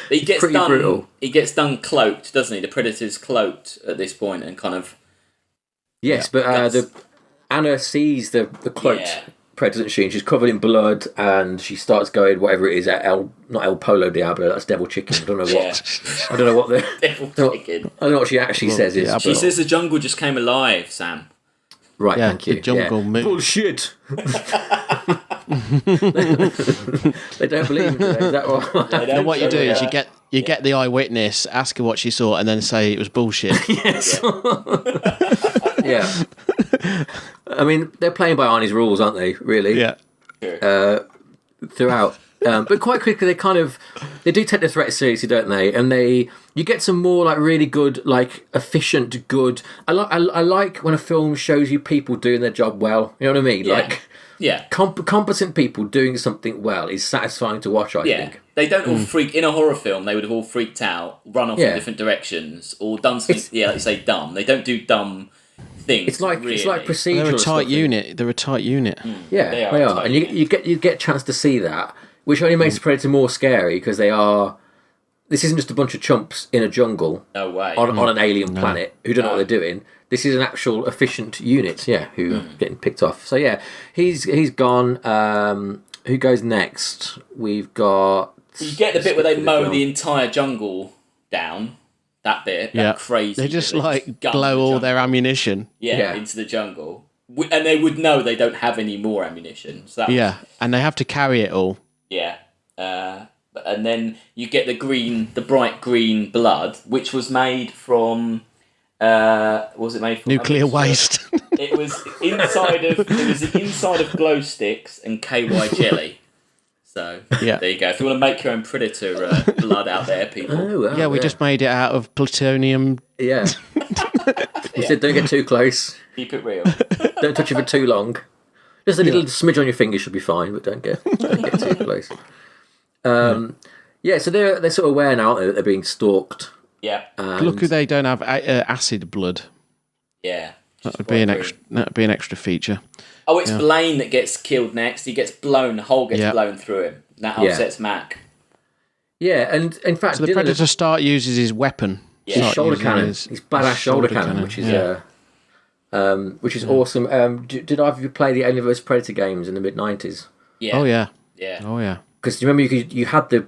He gets pretty done. Brutal. He gets done cloaked, doesn't he? The Predator's cloaked at this point and kind of. Yes, but Anna sees the cloaked Predator, doesn't she? And she's covered in blood, and she starts going whatever it is not El Polo Diablo. That's Devil Chicken. I don't know what. I don't know what the Devil Chicken. I don't know what she actually says. Is she says the jungle just came alive, Sam. Right, thank you. The jungle moved. Bullshit. They don't believe me. Is that what? And what you do is you get the eyewitness, ask her what she saw, and then say it was bullshit. Yes. Yeah. I mean, they're playing by Arnie's rules, aren't they? Really? Yeah. Throughout. But quite quickly, they do take the threat seriously, don't they? And you get some more like really good, like efficient, good. I like when a film shows you people doing their job well. You know what I mean? Yeah. Like, competent people doing something well is satisfying to watch. I think they don't all freak in a horror film. They would have all freaked out, run off in different directions, or done something. Like you say, dumb. They don't do dumb things. It's like procedural. They're a tight unit. They're a tight unit. Yeah, they are, and you get a chance to see that. Which only makes the Predator more scary because they are. This isn't just a bunch of chumps in a jungle. No way. On an alien planet who don't know what they're doing. This is an actual efficient unit, who are getting picked off. So he's gone. Who goes next? We've got. You get the bit where they mow the entire jungle down. That bit, that crazy. They just blow all their ammunition. Into the jungle, and they would know they don't have any more ammunition. So and they have to carry it all. Yeah, and then you get the bright green blood, which was made from. Was it made from nuclear waste? It was the inside of glow sticks and KY jelly. So there you go. If you want to make your own Predator blood out there, people. Oh, well, we just made it out of plutonium. Yeah. You said don't get too close. Keep it real. Don't touch it for too long. Just a little smidge on your finger should be fine, but don't get too close. So they're sort of aware now, aren't they, that they're being stalked. Yeah. Luckily, they don't have acid blood. Yeah. That would be an extra feature. Oh, it's Blaine that gets killed next. He gets blown. The hole gets blown through him. That upsets Mac. Yeah, and in fact, so the Predator uses his weapon. His shoulder cannon. His badass shoulder cannon, which is awesome. Did either of you play the Alien vs Predator games in the mid-90s? Yeah. Oh yeah. Yeah. Oh yeah. Because you remember you had the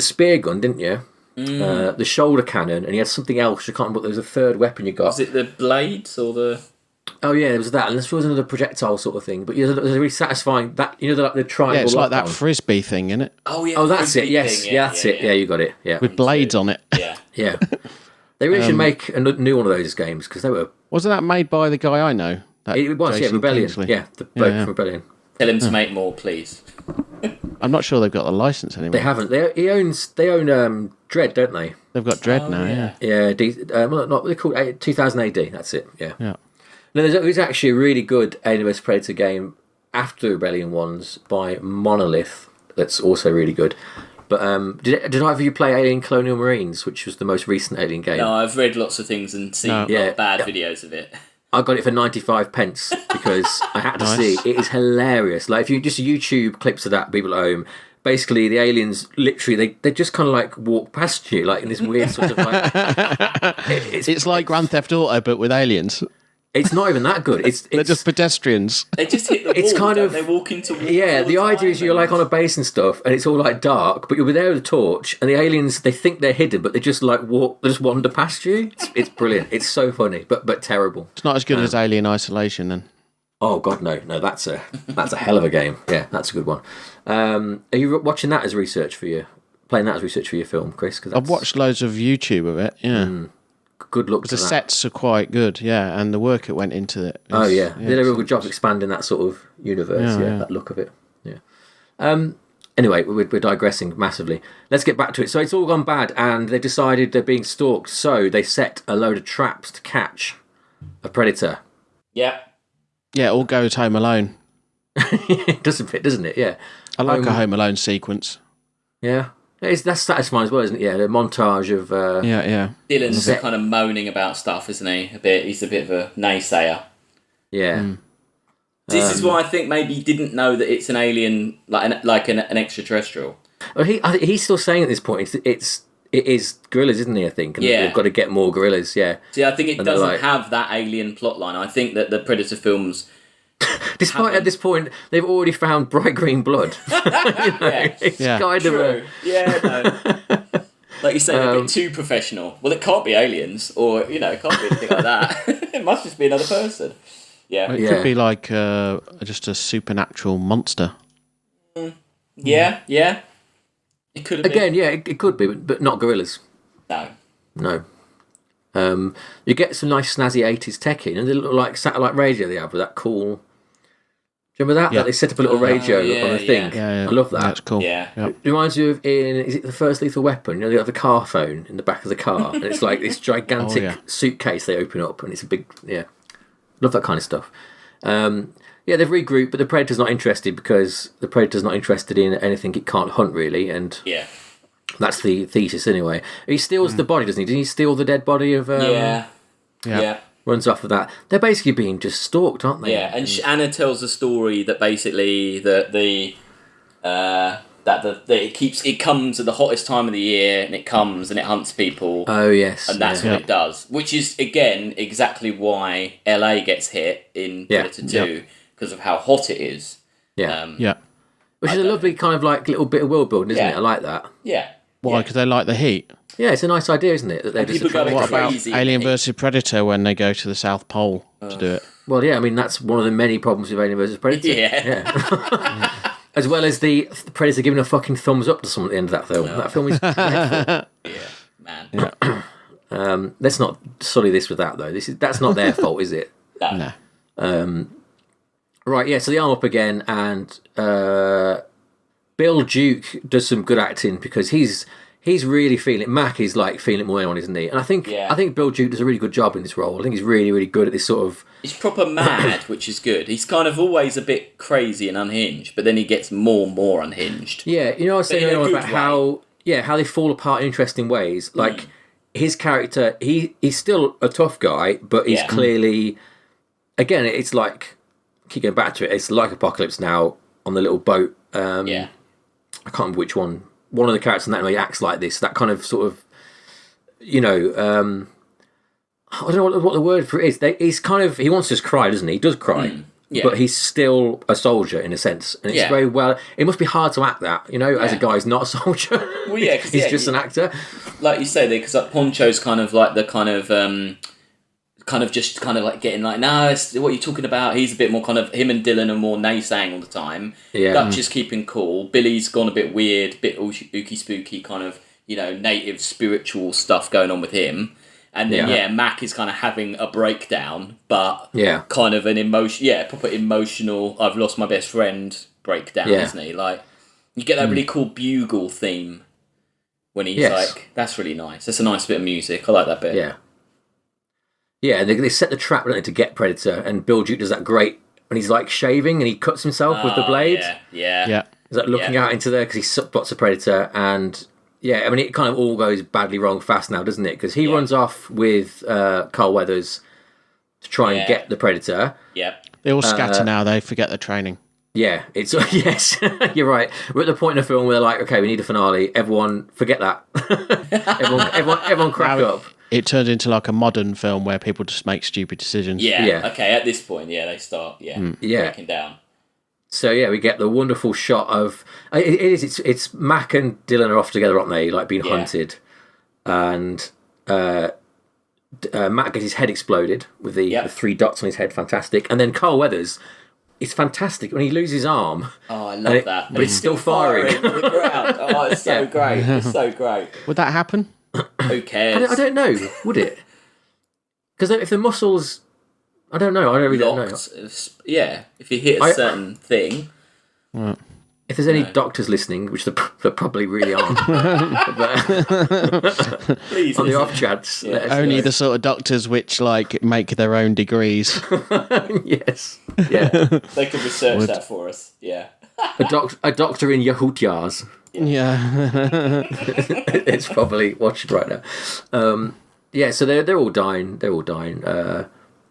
spear gun, didn't you? The shoulder cannon, and you had something else. I can't remember. There was a third weapon you got. Was it the blades or the? Oh yeah, there was that, and this was another projectile sort of thing. But it was really sasatisfying. That the triangle. Yeah, it's like that frisbee thing, isn't it? Oh yeah. Oh, that's it. Yes, that's it. Yeah, you got it. Yeah, with blades on it. Yeah. Yeah. They really should make a new one of those games because they were. Wasn't that made by the guy I know? It was, Jason Rebellion. Kingsley. Yeah, the bloke from Rebellion. Tell him to make more, please. I'm not sure they've got the license anymore. They haven't. They own Dread, don't they? They've got Dread now. Yeah. Yeah. Not they're called 2000 AD. That's it. Yeah. Yeah. No, there's actually a really good Alien vs Predator game after the Rebellion ones by Monolith. That's also really good. But did either of you play Alien Colonial Marines, which was the most recent Alien game? No, I've read lots of things and seen bad videos of it. I got it for 95 pence because I had to see. It is hilarious. Like if you just YouTube clips of that, people at home, basically the aliens literally they just kind of like walk past you like in this weird sort of like. It's like Grand Theft Auto but with aliens. It's not even that good. They're just pedestrians. They just hit the wall. It's kind of they walk into walls. Yeah, the idea is you're like on a base and stuff, and it's all like dark, but you'll be there with a torch, and the aliens they think they're hidden, but they just like they just wander past you. It's brilliant. It's so funny, but terrible. It's not as good as Alien Isolation, then. Oh God, no, that's a hell of a game. Yeah, that's a good one. Are you watching that as research for you? Playing that as research for your film, Chris? Cause I've watched loads of YouTube of it. Yeah. Good luck to the that. sets are quite good, and the work it went into it. They did a real good job expanding that sort of universe. Yeah, that look of it. Yeah. Anyway, we're digressing massively. Let's get back to it. So it's all gone bad, and they decided they're being stalked, so they set a load of traps to catch a predator. Yeah. Yeah, it all goes Home Alone. It doesn't fit, doesn't it? Yeah. I like a Home Alone sequence. Yeah. That's satisfying as well, isn't it? Yeah, the montage of... Yeah. Dylan's kind of moaning about stuff, isn't he? He's a bit of a naysayer. Yeah. This is why I think maybe he didn't know that it's an alien, like an extraterrestrial. Well, he's still saying at this point it is gorillas, isn't he? I think. And they've got to get more gorillas. Yeah. See, I think it doesn't have that alien plotline. I think that the Predator films, despite at this point they've already found bright green blood. It's kind true. of like you say, they're a bit too professional. Well, it can't be aliens, or it can't be anything like that. It must just be another person. Yeah. It could be like just a supernatural monster. Yeah. It could have again. been. Yeah, it could be, but not gorillas. No. You get some nice snazzy 80s tech in, and they look like satellite radio they have with that cool... Do you remember that? Yeah. That they set up a little radio on a thing. Yeah. I love that. That's cool. Yeah. It reminds you of is it the first Lethal Weapon? You know, they have the car phone in the back of the car, and it's like this gigantic suitcase they open up, and it's a big... Yeah. Love that kind of stuff. They've regrouped, but the Predator's not interested because the Predator's not interested in anything it can't hunt, really, and... Yeah. That's the thesis, anyway. He steals the body, doesn't he? Didn't he steal the dead body of... Yeah. Runs off with that. They're basically being just stalked, aren't they? Yeah, and Anna tells a story that basically it comes at the hottest time of the year, and it comes and it hunts people. Oh yes, and that's what it does. Which is again exactly why LA gets hit in Predator 2 because of how hot it is. Yeah, which is a lovely kind of like little bit of world building, isn't it? I like that. Yeah. Why? Because they like the heat. Yeah, it's a nice idea, isn't it? That they're just what about Alien vs Predator when they go to the South Pole to do it? Well, yeah, I mean that's one of the many problems with Alien vs Predator. Yeah. As well as the Predator giving a fucking thumbs up to someone at the end of that film. That film is dreadful. Yeah, man. Let's not sully this with that though. That's not their fault, is it? No. Right, yeah. So they arm up again, and Bill Duke does some good acting because he's really feeling it. Mac is like feeling it more than anyone, isn't he? And I think Bill Duke does a really good job in this role. I think he's really, really good at this sort of... He's proper mad, which is good. He's kind of always a bit crazy and unhinged, but then he gets more and more unhinged. Yeah, I was saying earlier about how they fall apart in interesting ways. Like, his character, he's still a tough guy, but he's clearly... Again, it's like... Keep going back to it. It's like Apocalypse Now on the little boat. I can't remember which one. One of the characters in that he acts like this. That kind of sort of, I don't know what the word for it is. He's kind of, he wants to just cry, doesn't he? He does cry, but he's still a soldier in a sense, and it's very well. It must be hard to act that, as a guy who's not a soldier. Well, yeah, he's just an actor. Like you say, because like Poncho's kind of like the kind of like getting like, no, it's what you're talking about. He's a bit more kind of, him and Dylan are more naysaying all the time. Yeah. Dutch is keeping cool. Billy's gone a bit weird, bit ooky spooky, kind of, native spiritual stuff going on with him. And then, Mac is kind of having a breakdown, but kind of an proper emotional, I've lost my best friend breakdown, isn't he? Like, you get that really cool bugle theme when he's like, that's really nice. That's a nice bit of music. I like that bit. Yeah. Yeah, they set the trap, don't they, to get Predator, and Bill Duke does that great, and he's like shaving, and he cuts himself with the blade. Yeah. He's like looking out into there, because he spots a Predator, and it kind of all goes badly wrong fast now, doesn't it? Because he runs off with Carl Weathers to try and get the Predator. Yeah. They all scatter now, they forget the training. Yeah, yes, you're right. We're at the point in the film where they're like, okay, we need a finale. Everyone, forget that. everyone crack up. It turns into like a modern film where people just make stupid decisions. Yeah. Okay, at this point, they start, breaking down. So we get the wonderful shot of it's Mac and Dylan are off together, aren't they? Like being hunted, and Mac gets his head exploded with the 3 dots on his head. Fantastic, and then Carl Weathers. It's fantastic when he loses his arm. Oh, I love that. But it's still firing. On the ground. Oh, it's so great. It's so great. Would that happen? Who cares? I don't know. Would it? Because if the muscles... I don't know. I don't really know. Yeah, if you hit a certain thing... If If there's any doctors listening, which there probably really aren't, but Please, on the off chance, let us Only know. the sort of doctors which like make their own degrees. Yes, yeah, they could research that for us. Yeah. a doctor in Yahutyas. Yeah. It's probably watching right now. Yeah, so they're all dying. They're all dying.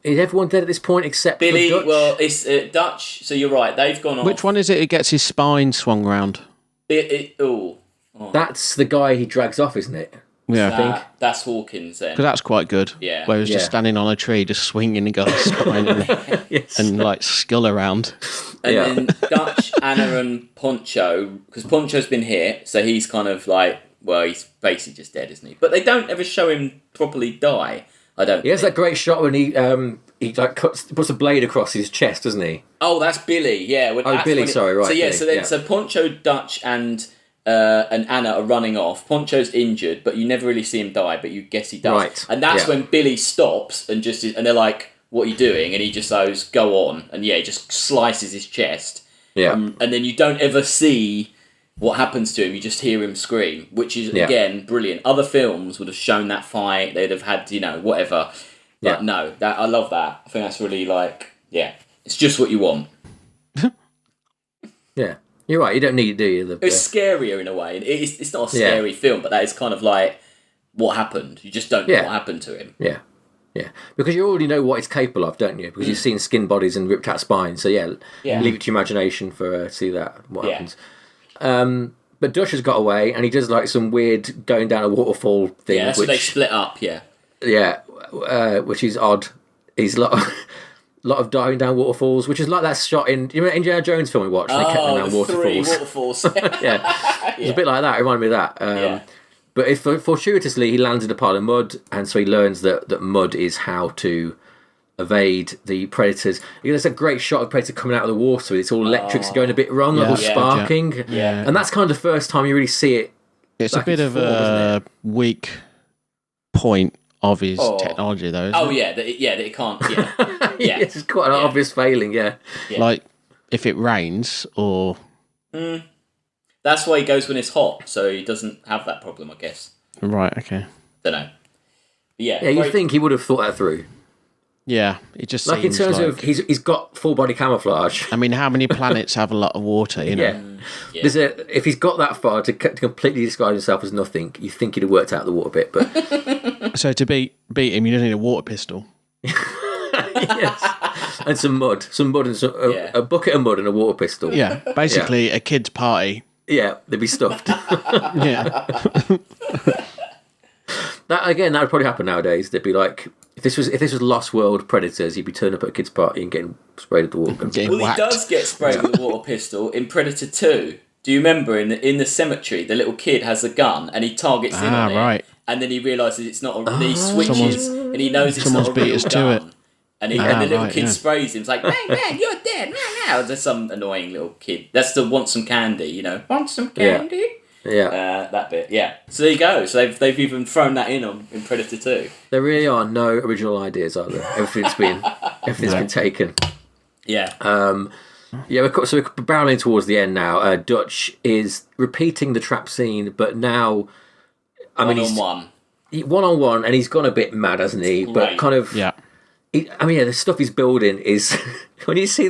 Is everyone dead at this point except Billy? for Dutch? Well, it's Dutch. So you're right. They've gone off. Which one is it who gets his spine swung round? That's the guy he drags off, isn't it? Yeah. I think. That's Hawkins then. Because that's quite good. Yeah. Where he was just Yeah. standing on a tree, just swinging the guy's spine Yes. and like skull around. And Yeah. then Dutch, Anna, and Poncho, because Poncho's been hit, so he's kind of like, well, he's basically just dead, isn't he? But they don't ever show him properly die. I don't. He has think. that great shot when he like puts a blade across his chest, doesn't he? Oh, that's Billy. Yeah. That's Billy, when sorry, right, So yeah, Billy, so Poncho, Dutch, and Anna are running off. Poncho's injured, but you never really see him die, but you guess he does. Right, And that's yeah. when Billy stops and and they're like, "What are you doing?" And he just goes, "Go on." And yeah, he just slices his chest. Yeah. And then you don't ever see what happens to him. You just hear him scream, which is again brilliant. Other films would have shown that fight. They'd have had whatever. But no, I love that. I think that's really it's just what you want. Yeah. You're right. You don't need it, do you? It's scarier in a way. It's not a scary film, but that is kind of like what happened. You just don't know what happened to him. Yeah. Yeah. Because you already know what it's capable of, don't you? Because you've seen skin bodies and ripped out spines. So leave it to your imagination for see what happens. But Dutch has got away, and he does like some weird going down a waterfall thing. Yeah, so they split up. Yeah. Yeah, which is odd. He's a lot of diving down waterfalls, which is like that shot in Indiana Jones film we watched. They kept them down the waterfalls. 3 waterfalls. It's a bit like that. It reminded me of that. But if fortuitously he lands in a pile of mud, and so he learns that mud is how to evade the predators. There's a great shot of the predator coming out of the water. It's all electrics going a bit wrong, all sparking. Yeah. And that's kind of the first time you really see it. It's Back a bit and of forth, a isn't weak point of his technology, though. Isn't it? That it can't. Yeah. Yeah. It's quite an obvious failing. Yeah. Like if it rains or. That's why he goes when it's hot, so he doesn't have that problem, I guess. Right. Okay. Don't know. But Yeah, you think he would have thought that through. Yeah, it just Like in seems terms like, of he's got full body camouflage. I mean, how many planets have a lot of water? You know. Yeah. If he's got that far to completely disguise himself as nothing, you think he'd have worked out the water bit. But So to beat him, you don't need a water pistol. yes, and some mud and a bucket of mud and a water pistol. Yeah, basically a kid's party. Yeah, they'd be stuffed. Yeah. That would probably happen nowadays. They'd be like, if this was Lost World Predators, he'd be turning up at a kid's party and getting sprayed with the water. Getting Well, whacked. he does get sprayed with a water pistol in Predator 2. Do you remember in the cemetery, the little kid has a gun and he targets in on it, right. and then he realises it's not. He switches and he knows it's not a beat real us to gun. it. And the little right, kid yeah. sprays him. It's like, man, you're dead. Now there's some annoying little kid. That's the want some candy, Want some candy? Yeah. That bit, yeah. So there you go. So they've even thrown that in Predator 2. There really are no original ideas, are there? Everything's been taken. Yeah. So we're barreling towards the end now. Dutch is repeating the trap scene, but now, he's one-on-one, and he's gone a bit mad, hasn't he? But Right. kind of, Yeah. the stuff he's building is when you see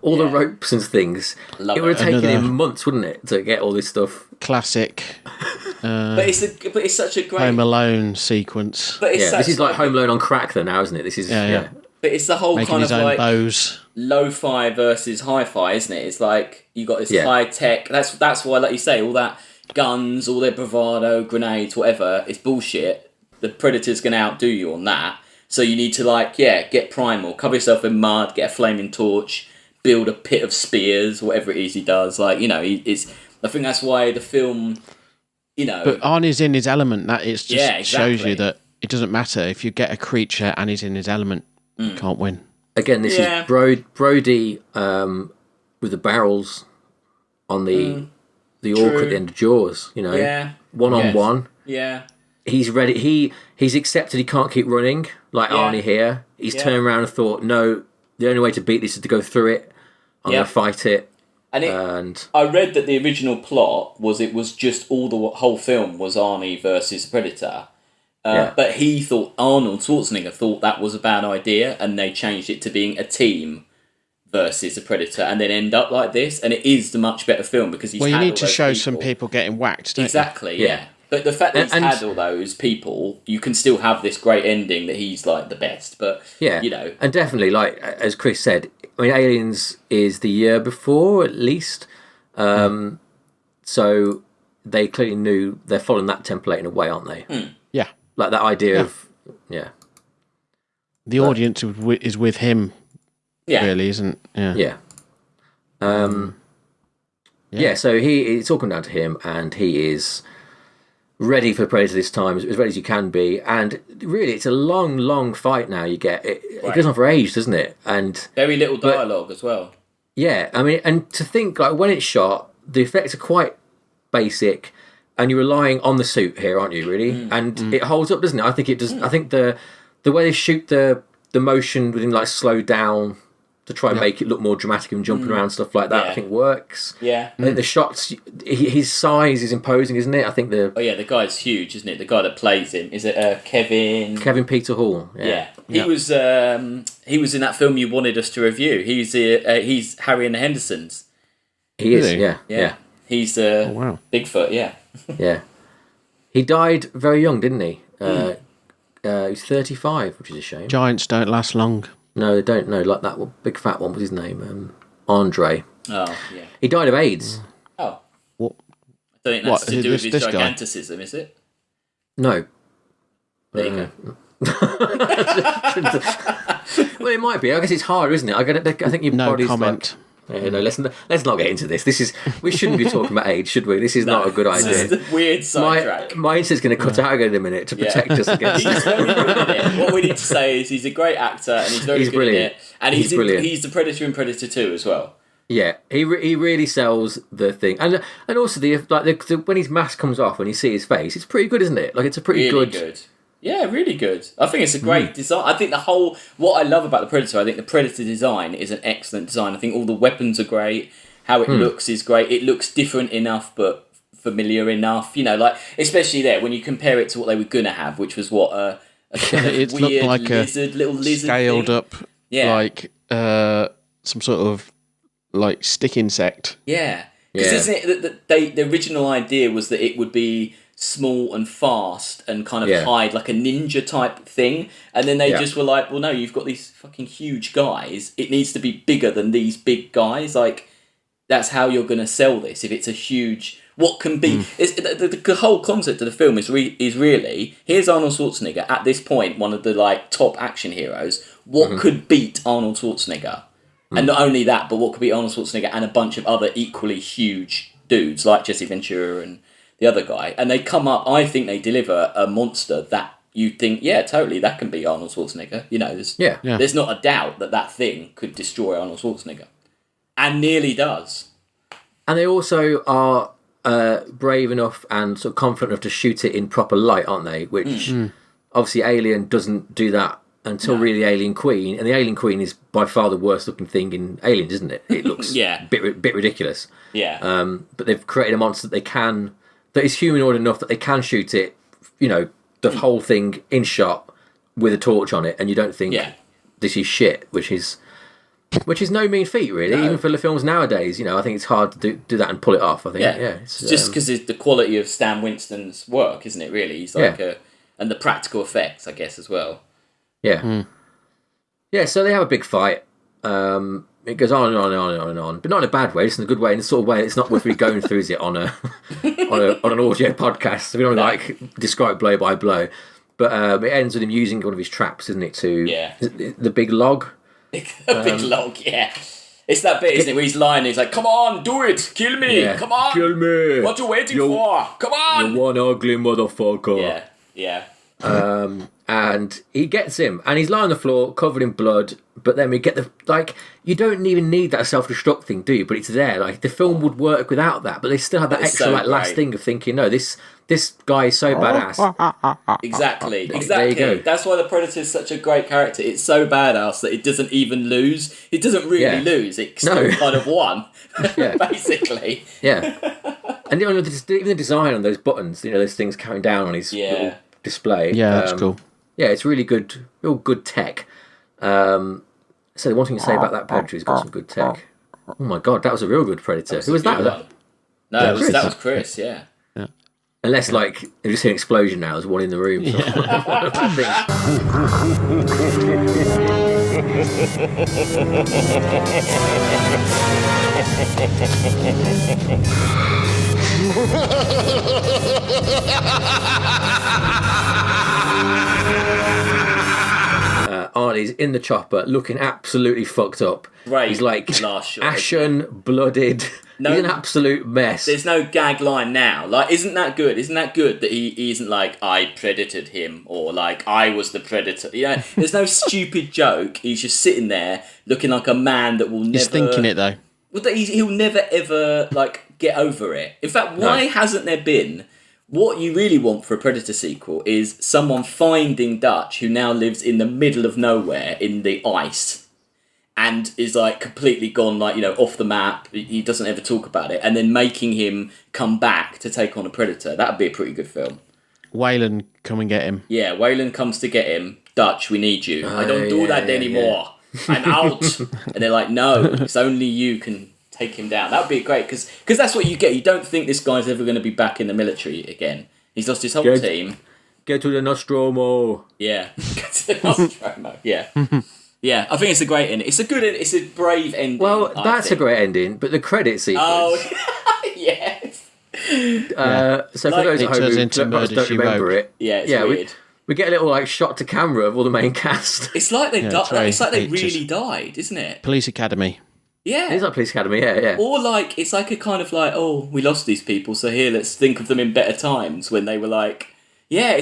all the ropes and things. Love it would have taken Another- him months, wouldn't it, to get all this stuff? Classic But it's such a great. Home Alone sequence. But it's This is like Home Alone on crack, though, now, isn't it? This is Yeah. But it's the whole Making kind his of own like bows. lo-fi versus hi-fi, isn't it? It's like you got this Yeah. high tech. That's why, like you say, all that guns, all their bravado, grenades, whatever. It's bullshit. The Predator's gonna outdo you on that. So you need to get primal, cover yourself in mud, get a flaming torch, build a pit of spears, whatever it is he does. It's. I think that's why the film. But Arnie's in his element. That it just Yeah, shows exactly. you that it doesn't matter if you get a creature and he's in his element, you can't win. Again, this Yeah. is Brody with the barrels on the orc True. at the end of Jaws. Yeah. One-on-one. Yeah. He's ready. He's accepted he can't keep running, like Yeah. Arnie here. He's Yeah. turned around and thought, no, the only way to beat this is to go through it. I'm Yeah. going to fight it. And I read that the original plot was it was just the whole film was Arnie versus Predator. But he thought, Arnold Schwarzenegger thought that was a bad idea, and they changed it to being a team versus a Predator, and then end up like this. And it is the much better film because he's well, you had need all to those show people. some people getting whacked, don't Exactly, you? yeah. But the fact that he's had all those people, you can still have this great ending that he's like the best. But yeah, you know, and definitely, like as Chris said, I mean, Aliens is the year before at least, so they clearly knew they're following that template in a way, aren't they? Yeah, like that idea of the audience is with him. Yeah, really isn't. Yeah. So it's all come down to him, and he is ready for Predator this time, as ready as you can be. And really, it's a long fight now. You get it. It goes on for ages, doesn't it? And very little dialogue as well. Yeah, I mean, and to think like when it's shot, the effects are quite basic, and you're relying on the suit here, aren't you? Really, and it holds up, doesn't it? I think it does. I think the way they shoot the motion with him like slowed down to try and make it look more dramatic and jumping around, stuff like that, I think works. Yeah. I think the shots, his size is imposing, isn't it? I think the guy's huge, isn't it? The guy that plays him is it Kevin Peter Hall. Yeah. He was in that film you wanted us to review. He's Harry and the Hendersons. He is. Yeah. He's wow. Bigfoot. Yeah. Yeah. He died very young, didn't he? He was 35, which is a shame. Giants don't last long. No, they don't. No, like that one, big fat one. What's his name? Andre. Oh, yeah. He died of AIDS. Oh. What? I don't think that's to do with his giganticism, is it? No. There you go. Well, it might be. I guess it's hard, isn't it? I think your body's comment. Let's not get into this. We shouldn't be talking about age, should we? This is not a good idea. This is a weird sidetrack. My instance going to cut out again in a minute to protect us against He's very good at it. What we need to say is he's a great actor and he's very good brilliant. at it. And he's brilliant. He's the Predator in Predator 2 as well. Yeah, he really sells the thing, and also the when his mask comes off, when you see his face, it's pretty good, isn't it? Like it's a pretty really good. Yeah, really good. I think it's a great design. I think what I love about the Predator, I think the Predator design is an excellent design. I think all the weapons are great. How it looks is great. It looks different enough, but familiar enough. You know, like especially there when you compare it to what they were gonna have, which was what a it weird looked like little lizard scaled thing. up, like some sort of like stick insect. Yeah, because isn't it that the original idea was that it would be small and fast and kind of hide like a ninja type thing, and then they just were like, well, no, you've got these fucking huge guys. It needs to be bigger than these big guys. Like that's how you're going to sell this. If it's a huge, what can be? The whole concept of the film is really here's Arnold Schwarzenegger at this point, one of the like top action heroes. What could beat Arnold Schwarzenegger? And not only that, but what could beat Arnold Schwarzenegger and a bunch of other equally huge dudes like Jesse Ventura and the other guy, and they come up. I think they deliver a monster that you think, totally, that can be Arnold Schwarzenegger. You know, there's not a doubt that thing could destroy Arnold Schwarzenegger, and nearly does. And they also are brave enough and sort of confident enough to shoot it in proper light, aren't they? Which obviously Alien doesn't do that until really Alien Queen, and the Alien Queen is by far the worst looking thing in Aliens, isn't it? It looks a bit ridiculous. Yeah. But they've created a monster that is humanoid enough that they can shoot it, you know, the whole thing in shot with a torch on it, and you don't think this is shit, which is no mean feat, really. No. Even for the films nowadays, you know, I think it's hard to do that and pull it off. I think, it's just because it's the quality of Stan Winston's work, isn't it? Really, he's like and the practical effects, I guess, as well. Yeah, yeah. So they have a big fight. It goes on and on and on and on and on, but not in a bad way, just in a good way, in the sort of way it's not worth really going through, is it, on an audio podcast. So we don't like describe blow by blow, but it ends with him using one of his traps, isn't it? The big log. The big log, yeah. It's that bit, isn't it, where he's lying, he's like, "Come on, do it, kill me, come on, kill me. What you waiting for? Come on, you one ugly motherfucker." Yeah. and he gets him, and he's lying on the floor covered in blood. But then we get you don't even need that self-destruct thing, do you? But it's there. Like, the film would work without that, but they still have that extra last thing of thinking, no, this guy is so badass. Exactly. There you go. That's why the Predator is such a great character. It's so badass that it doesn't even lose. It doesn't really lose. It still kind of won, basically. Yeah. And even the design on those buttons, those things counting down on his little display. Yeah, that's cool. Yeah, it's really good, real good tech. So the one thing to say about that Predator, he's got some good tech. Oh my god, that was a real good Predator. Who was that? No, that was Chris, yeah. Unless, you just hear an explosion now, there's one in the room. So Arnie's in the chopper, looking absolutely fucked up. Right. He's like last shot, ashen, blooded. He's an absolute mess. There's no gag line now. Isn't that good? Isn't that good that he isn't like, I predated him, or like, I was the predator? There's no stupid joke. He's just sitting there looking like a man that will never... He's thinking it, though. Well, he'll never, ever, get over it. In fact, why hasn't there been... What you really want for a Predator sequel is someone finding Dutch, who now lives in the middle of nowhere in the ice, and is completely gone, off the map. He doesn't ever talk about it, and then making him come back to take on a Predator. That'd be a pretty good film. Wayland, come and get him. Yeah, Wayland comes to get him. Dutch, we need you. I don't do that anymore. I'm out. And they're like, no, it's only you can take him down. That would be great, because that's what you get. You don't think this guy's ever going to be back in the military again. He's lost his whole team. Get to the Nostromo. Yeah, get to the Nostromo. Yeah. Yeah, I think it's a great ending. It's a brave ending. Well, that's a great ending, but the credit sequence. Oh, yes. So for those at home who don't remember it, it's weird. We get a little shot to camera of all the main cast. It's like they they really died, isn't it? Police Academy. Yeah. It's like Police Academy, yeah. Or it's like a kind of oh, we lost these people, so here, let's think of them in better times when they were I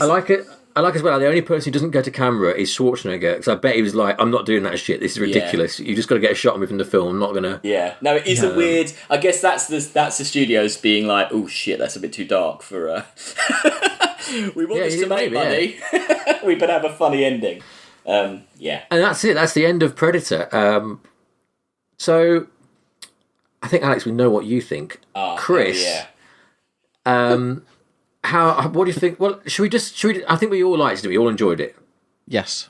like it. I like as well, the only person who doesn't go to camera is Schwarzenegger, because I bet he was like, I'm not doing that shit, this is ridiculous. You just got to get a shot of me from the film, I'm not going to... Yeah, no, it is a weird... I guess that's the studios being like, oh shit, that's a bit too dark for... we want this to make money. We better have a funny ending. Yeah. And that's it, that's the end of Predator. So, I think, Alex, we know what you think. Chris... what do you think? Well, should we? I think we all liked it. We all enjoyed it. Yes.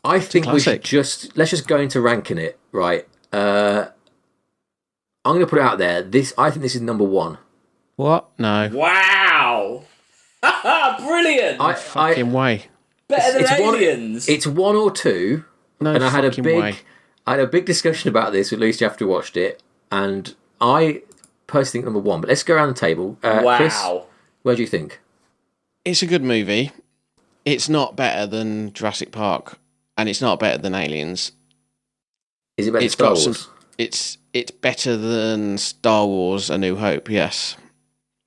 I think we should let's just go into ranking it, right? I'm going to put it out there. I think this is number one. What? No. Wow. Brilliant. Fucking way. Better than Aliens. It's one or two. No and fucking way. I had a big discussion about this, at least after I watched it, and I personally think number one. But let's go around the table. Wow. Chris, what do you think? It's a good movie. It's not better than Jurassic Park, and it's not better than Aliens. Is it better than Star Wars? It's better than Star Wars: A New Hope. Yes,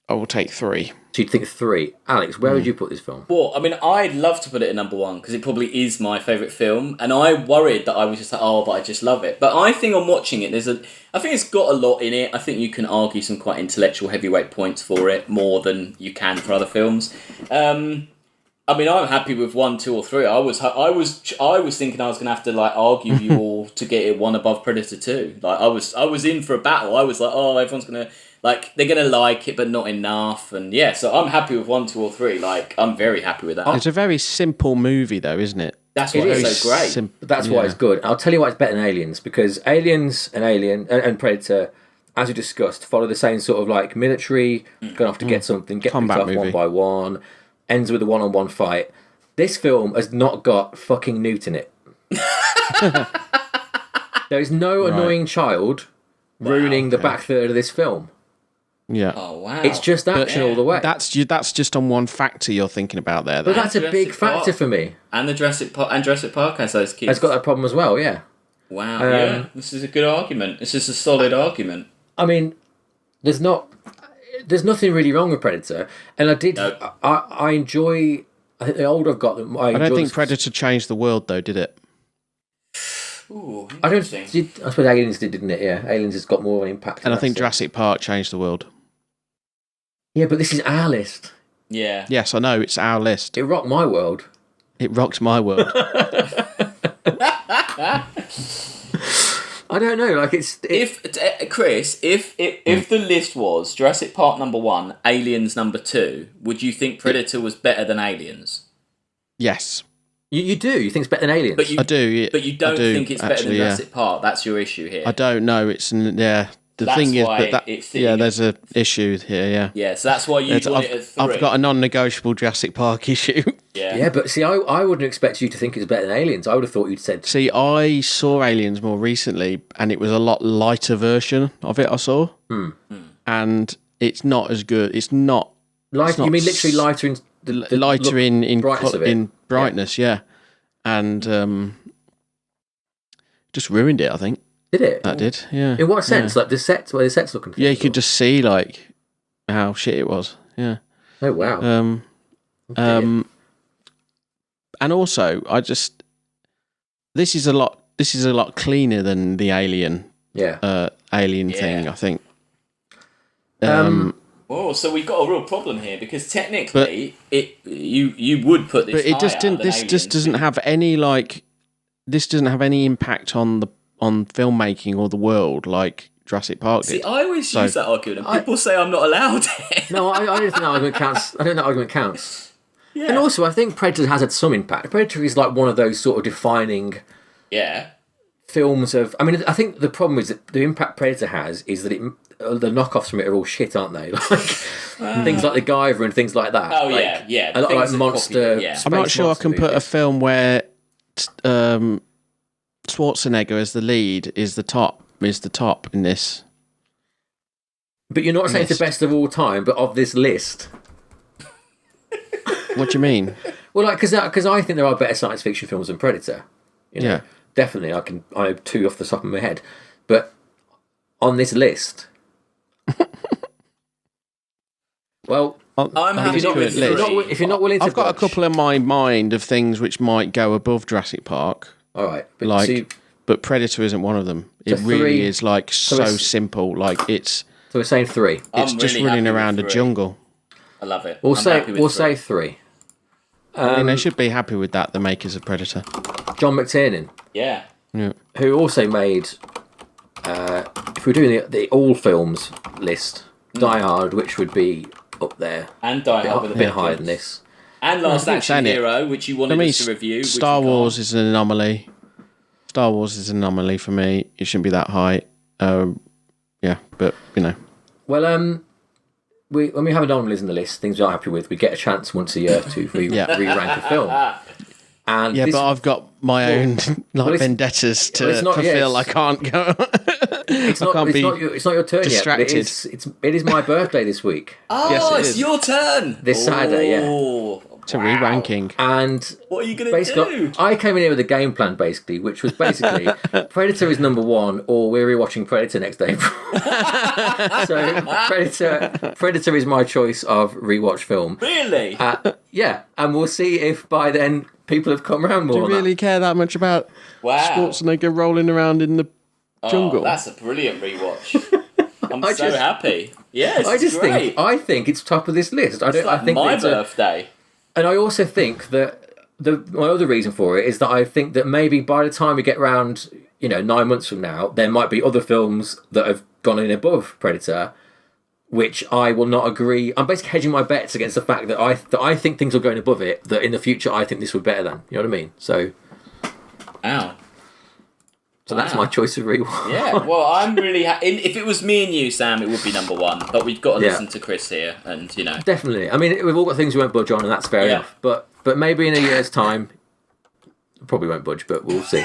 I will take 3. So you'd think 3. Alex, where would you put this film? Well, I mean, I'd love to put it at number 1 because it probably is my favourite film, and I worried that I was just like, oh, but I just love it. But I think on watching it, I think it's got a lot in it. I think you can argue some quite intellectual heavyweight points for it, more than you can for other films. I mean, I'm happy with 1, 2, or 3. I was thinking I was gonna have to argue you all to get it 1 above Predator 2. I was in for a battle. I was like, oh, everyone's gonna. They're going to like it, but not enough. And yeah, so I'm happy with 1, 2, or 3. I'm very happy with that. It's a very simple movie, though, isn't it? That's why it's so great. That's why it's good. I'll tell you why it's better than Aliens, because Aliens and and Predator, as we discussed, follow the same sort of military, going off to get something, get picked off one by one, ends with a one-on-one fight. This film has not got fucking Newt in it. There is no annoying child ruining the back third of this film. Yeah. Oh wow! It's just action all the way. That's just on one factor you're thinking about there. But that's a big factor for me. And the Jurassic Park has those kids. It's got that problem as well. Yeah. Wow. Yeah. This is a good argument. This is a solid argument. I mean, there's nothing really wrong with Predator, and I enjoy I think the older I've got, the more I don't think Predator changed the world, though, did it? Ooh, I interesting. suppose Aliens didn't it? Yeah, Aliens has got more of an impact. And I think Jurassic Park changed the world. Yeah, but this is our list. Yeah. Yes, I know, it's our list. It rocked my world. It rocks my world. I don't know. Like Chris, if the list was Jurassic Park number 1, Aliens number 2, would you think Predator was better than Aliens? Yes. You do. You think it's better than Aliens? I do. Yeah, but you don't think it's better than Jurassic Park. That's your issue here. I don't know. It's The that's thing is, why but there's an issue here. Yeah. Yeah. So that's why you want it at 3. I've got a non-negotiable Jurassic Park issue. Yeah. Yeah, but see, I wouldn't expect you to think it's better than Aliens. I would have thought you'd said. See, I saw Aliens more recently, and it was a lot lighter version of it. I saw, and it's not as good. It's not lighter. You mean literally lighter in the lighter in brightness of it. in brightness? Yeah, and just ruined it. I think. Did it? That did. Yeah. In what sense? Like the sets, where the sets looking? Yeah, you could just see like how shit it was. Yeah. Oh wow. And also, this is a lot cleaner than the Alien. Yeah. Alien thing, I think. Oh, so we've got a real problem here because technically, you would put this. But it just higher didn't. than This Aliens, just doesn't have any like. This doesn't have any impact on filmmaking or the world like Jurassic Park did. See, I always use that argument, and people say I'm not allowed it. No, I don't think that argument counts. I don't think that argument counts. Yeah. And also, I think Predator has had some impact. Predator is like one of those sort of defining films of. I mean, I think the problem is that the impact Predator has is that the knockoffs from it are all shit, aren't they? Like things like the Guyver and things like that. Oh like, yeah. A lot of like monster. I'm not sure I can put a film where Schwarzenegger as the lead is the top in this. But you're not saying it's the best of all time, but of this list. What do you mean? Well, like because I think there are better science fiction films than Predator. You know? Yeah, definitely. I have 2 off the top of my head, but on this list, well, I'm happy with if you're not willing to, I've got a couple in my mind of things which might go above Jurassic Park. All right, but Predator isn't one of them. It really is like so simple. Like it's. So we're saying 3. It's just running around a jungle. I love it. We'll say 3. I mean, they should be happy with that. The makers of Predator, John McTiernan, who also made. If we're doing the all films list, Die Hard, which would be up there, and Die Hard a bit higher than this, and Last Action Hero, which you wanted us to review. Star Wars is an anomaly. Star Wars is an anomaly for me. It shouldn't be that high. Yeah, but you know. Well, when we have anomalies in the list, things we are happy with, we get a chance once a year to re-rank a film. And but I've got my own vendettas to fulfill. I can't go. It's not your turn distracted. Yet. It is my birthday this week. Oh, yes, it's your turn this Saturday. To re-ranking. And what are you going to do? I came in here with a game plan, basically, which was basically Predator is number 1, or we're rewatching Predator next April. So Predator is my choice of rewatch film. Really? Yeah, and we'll see if by then people have come around more. Do you really care that much about Schwarzenegger rolling around in the jungle? That's a brilliant rewatch. I'm so happy. Yes, I think it's top of this list. I think my birthday. And I also think that my other reason for it is that I think that maybe by the time we get round, 9 months from now, there might be other films that have gone in above Predator, which I will not agree. I'm basically hedging my bets against the fact that I think things are going above it, that in the future I think this would be better than. You know what I mean? So. Ow. So that's my choice of rewatch. Yeah, well, I'm really happy. If it was me and you, Sam, it would be number 1. But we've got to listen to Chris here, and Definitely. I mean, we've all got things we won't budge on, and that's fair enough. But maybe in a year's time, probably won't budge, but we'll see.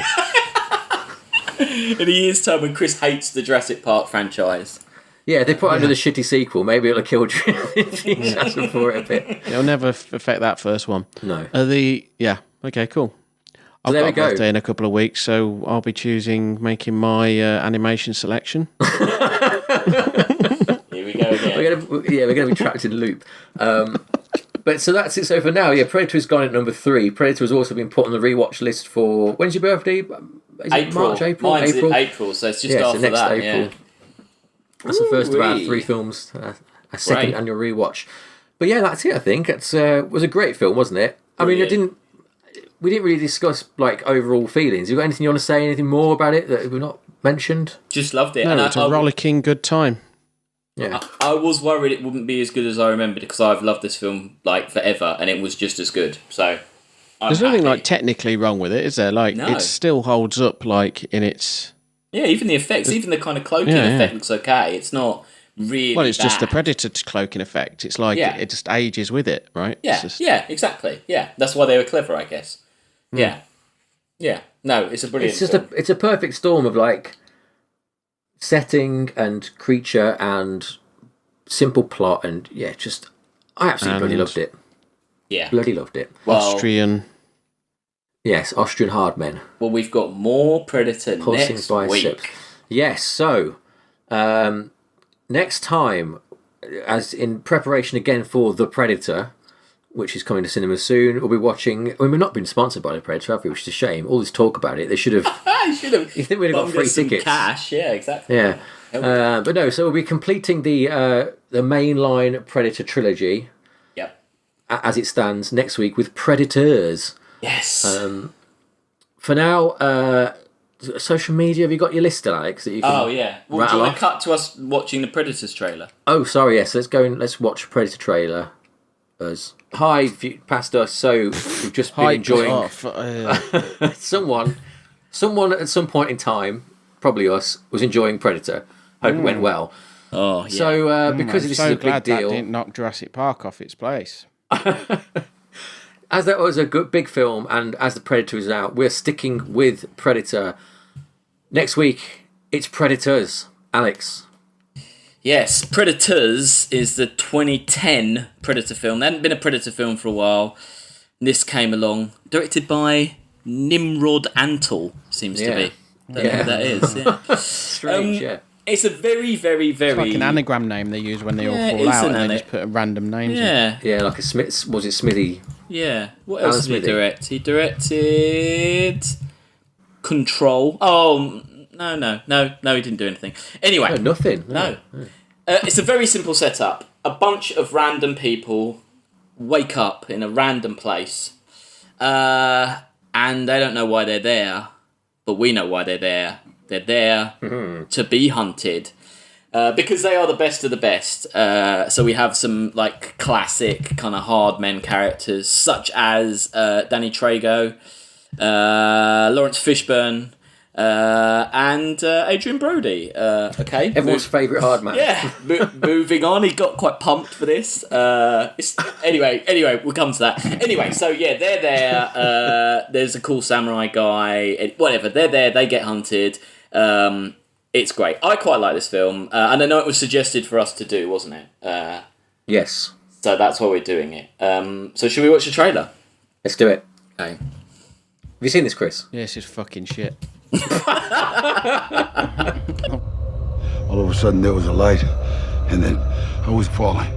In a year's time, when Chris hates the Jurassic Park franchise. Yeah, they put under the shitty sequel. Maybe it'll kill enthusiasm for it a bit. It'll never affect that first one. No. Okay, cool. I've got a birthday in a couple of weeks, so I'll be making my animation selection. Here we go again. We're going to be trapped in a loop. But But so that's it. So for now, yeah, Predator's gone at number 3. Predator has also been put on the rewatch list for, when's your birthday? Is it March, April? Mine's April? in April, so it's just Yeah, so after next that. April. Yeah. That's the first of our Ooh-wee. 3 films, a second Great. annual rewatch. But yeah, that's it. I think it was a great film, wasn't it? I mean, we didn't really discuss like overall feelings. You got anything you want to say? Anything more about it that we've not mentioned? Just loved it. No, and it's a rollicking good time. Yeah, I was worried it wouldn't be as good as I remembered because I've loved this film like forever, and it was just as good. So There's nothing like technically wrong with it, is there? Like No. it still holds up, like in its. Yeah, even the effects, even the kind of cloaking effect looks okay. It's not really. Well, it's just the bad. Predator cloaking effect. It's like it just ages with it, right? Yeah, It's just, yeah, exactly. Yeah, that's why they were clever, I guess. Yeah, yeah. No, it's a brilliant. it's just film. it's a perfect storm of like setting and creature and simple plot and just I absolutely bloody loved it. Yeah, Bloody loved it. well, Austrian. Yes, Austrian hard men. Well, we've got more Predator Pulsing next biceps. week. Yes, so next time, as in preparation again for The Predator, which is coming to cinemas soon, we'll be watching. I mean, we've not been sponsored by The Predator, have we? Which is a shame. All this talk about it, they should have. I should have. You think we'd have got free tickets? Cash? Yeah, exactly. Yeah, but no. So we'll be completing the mainline Predator trilogy Yep. as it stands next week with Predators. Yes. For now, social media. Have you got your list, Alex? That you can oh yeah. Well, do rattle you want off? to cut to us watching the Predators trailer? Oh, sorry. Yes, let's go and let's watch Predator trailer. Hi, if you passed us. So we've just been enjoying. Someone at some point in time, probably us, was enjoying Predator. Hope it went well. Oh yeah. So because this is a big glad deal, that didn't knock Jurassic Park off its place. as that was a good big film, and as the Predator is out, we're sticking with Predator. Next week, it's Predators. Alex. Yes, Predators is the 2010 Predator film. There hadn't been a Predator film for a while. This came along, directed by Nimrod Antal, seems to be. Don't know who that is. Yeah. Strange, yeah. It's a very, very, very... It's like an anagram name they use when they all Yeah, fall it's out an and they ana- just put random names in. Yeah, Yeah, like a Smith. Was it Smithy? yeah. What Alan else did he Smithy. direct? He directed Control. Oh, no, he didn't do anything. Anyway. No, nothing. No. It's a very simple setup. A bunch of random people wake up in a random place, and they don't know why they're there, but we know why they're there. They're there to be hunted, because they are the best of the best. So we have some like classic kind of hard men characters, such as Danny Trejo, Lawrence Fishburne, and Adrian Brody. Okay, Everyone's favourite hard man. yeah. Moving on, he got quite pumped for this. Anyway, we'll come to that. Anyway, so yeah, they're there. There's a cool samurai guy. Whatever, they're there. They get hunted. It's great. I quite like this film, and I know it was suggested for us to do, wasn't it? Yes. So that's why we're doing it. So should we watch the trailer? Let's do it. Okay. Have you seen this, Chris? Yeah, this is fucking shit. All of a sudden there was a light, and then I was falling.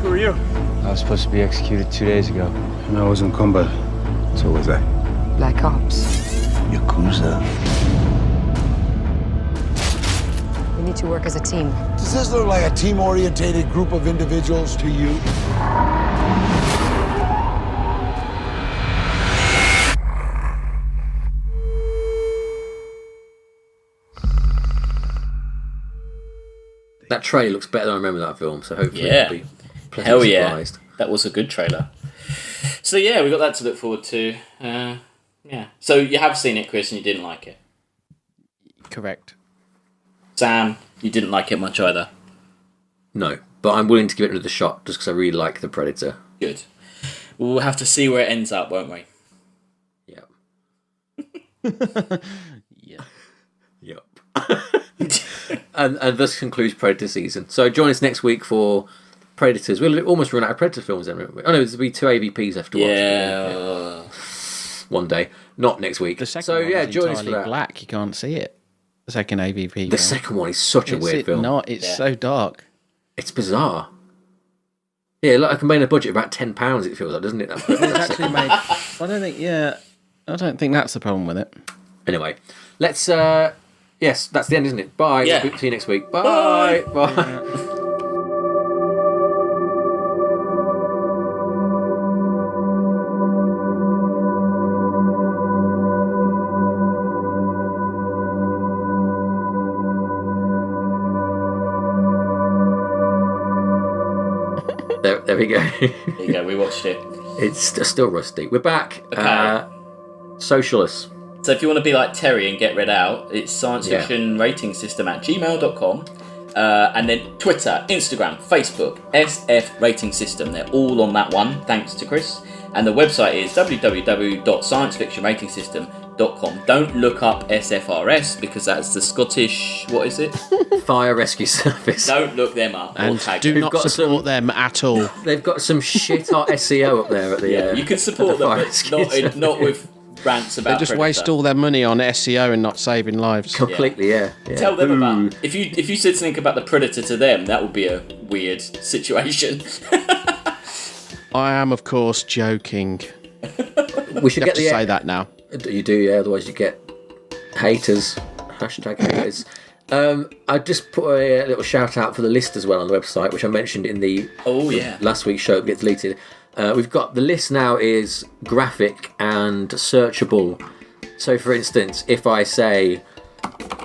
Who are you? I was supposed to be executed 2 days ago. And I was in combat. So was I. Black Ops. Yakuza. We need to work as a team. Does this look like a team-orientated group of individuals to you? That trailer looks better than I remember that film, so hopefully Yeah. I'll be pleasantly Hell yeah. surprised. That was a good trailer. So yeah, we got that to look forward to. Yeah. So you have seen it, Chris, and you didn't like it. Correct. Sam, you didn't like it much either. No, but I'm willing to give it another shot just because I really like The Predator. Good. We'll have to see where it ends up, won't we? Yeah. Yeah. Yep. and thus concludes Predator season. So join us next week for Predators. We'll almost run out of Predator films then, won't we? Oh no, there'll be 2 AVPs left to watch. Yeah. One day. Not next week. The second so one yeah, is join us for entirely that. black. You can't see it. The second AVP film. The second one is such a weird film. It's so dark. It's bizarre. Yeah, like I can make a budget of about £10. It feels like, doesn't it? It's actually made. I don't think that's the problem with it. Anyway, let's. Yes, that's the end, isn't it? Bye. Yeah. See you next week. Bye. Bye. There we go. There you go, we watched it. It's still rusty. We're back. Okay. Socialists. So if you want to be like Terry and get read out, it's sciencefictionratingsystem at gmail.com. And then Twitter, Instagram, Facebook, SF Rating System. They're all on that one, thanks to Chris. And the website is www.sciencefictionratingsystem.com. Don't look up SFRS because that's the Scottish, what is it? Fire Rescue Service. Don't look them up. And do not support them at all. They've got some shit hot SEO up there at the. You can support them, but not with rants about. They just Predator. waste all their money on SEO and not saving lives. Completely, yeah. Tell them about. If you said something about the Predator to them, that would be a weird situation. I am, of course, joking. We should You have to say that now. You do, yeah. Otherwise, you get haters. Hashtag haters. I just put a little shout out for the list as well on the website, which I mentioned in the last week's show. It gets deleted. We've got the list now is graphic and searchable. So, for instance, if I say,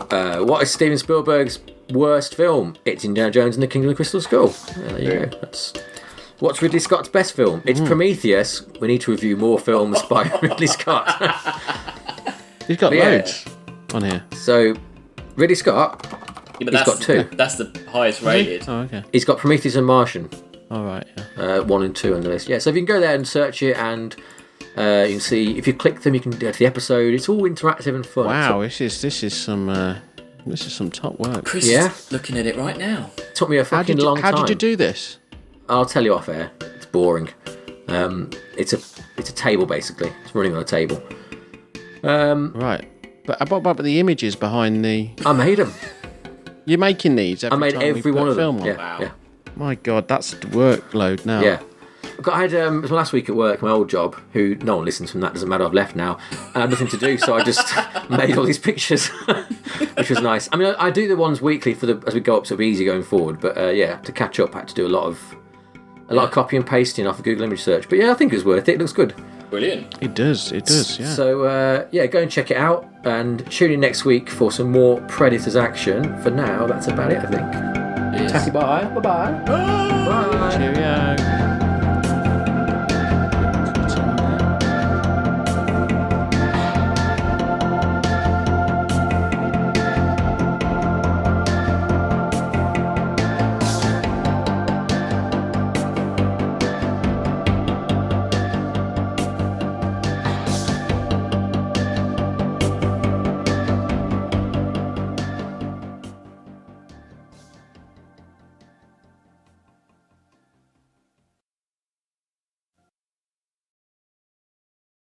"What is Steven Spielberg's worst film?" It's Indiana Jones and the Kingdom of the Crystal Skull. There you go. What's Ridley Scott's best film? It's Prometheus. We need to review more films by Ridley Scott. He's got loads on here. So, Ridley Scott, he's got 2. That's the highest rated. Oh, okay. He's got Prometheus and Martian. All right. Yeah. 1 and 2 on the list. Yeah, so if you can go there and search it, and you can see, if you click them, you can go to the episode. It's all interactive and fun. Wow, this is some top work. Chris is looking at it right now. It took me a fucking long time. How did you do this? I'll tell you off air. It's boring. It's a table basically. It's running on a table. Right. But what about the images behind the? I made them. You're making these. I made every one of them. Yeah. Wow. Yeah. My God, that's the workload now. Yeah. I had it was last week at work, my old job, who no one listens from that, doesn't matter, I've left now. I had nothing to do, so I just made all these pictures, which was nice. I mean, I do the ones weekly as we go up, so it'll be easy going forward. But to catch up, I had to do a lot of copy and pasting off of Google image search. But yeah, I think it was worth it. It looks good. Brilliant. It does, yeah. So go and check it out, and tune in next week for some more Predators action. For now, that's about it, I think. Yes. Tatty bye. Bye-bye. Bye. Cheerio.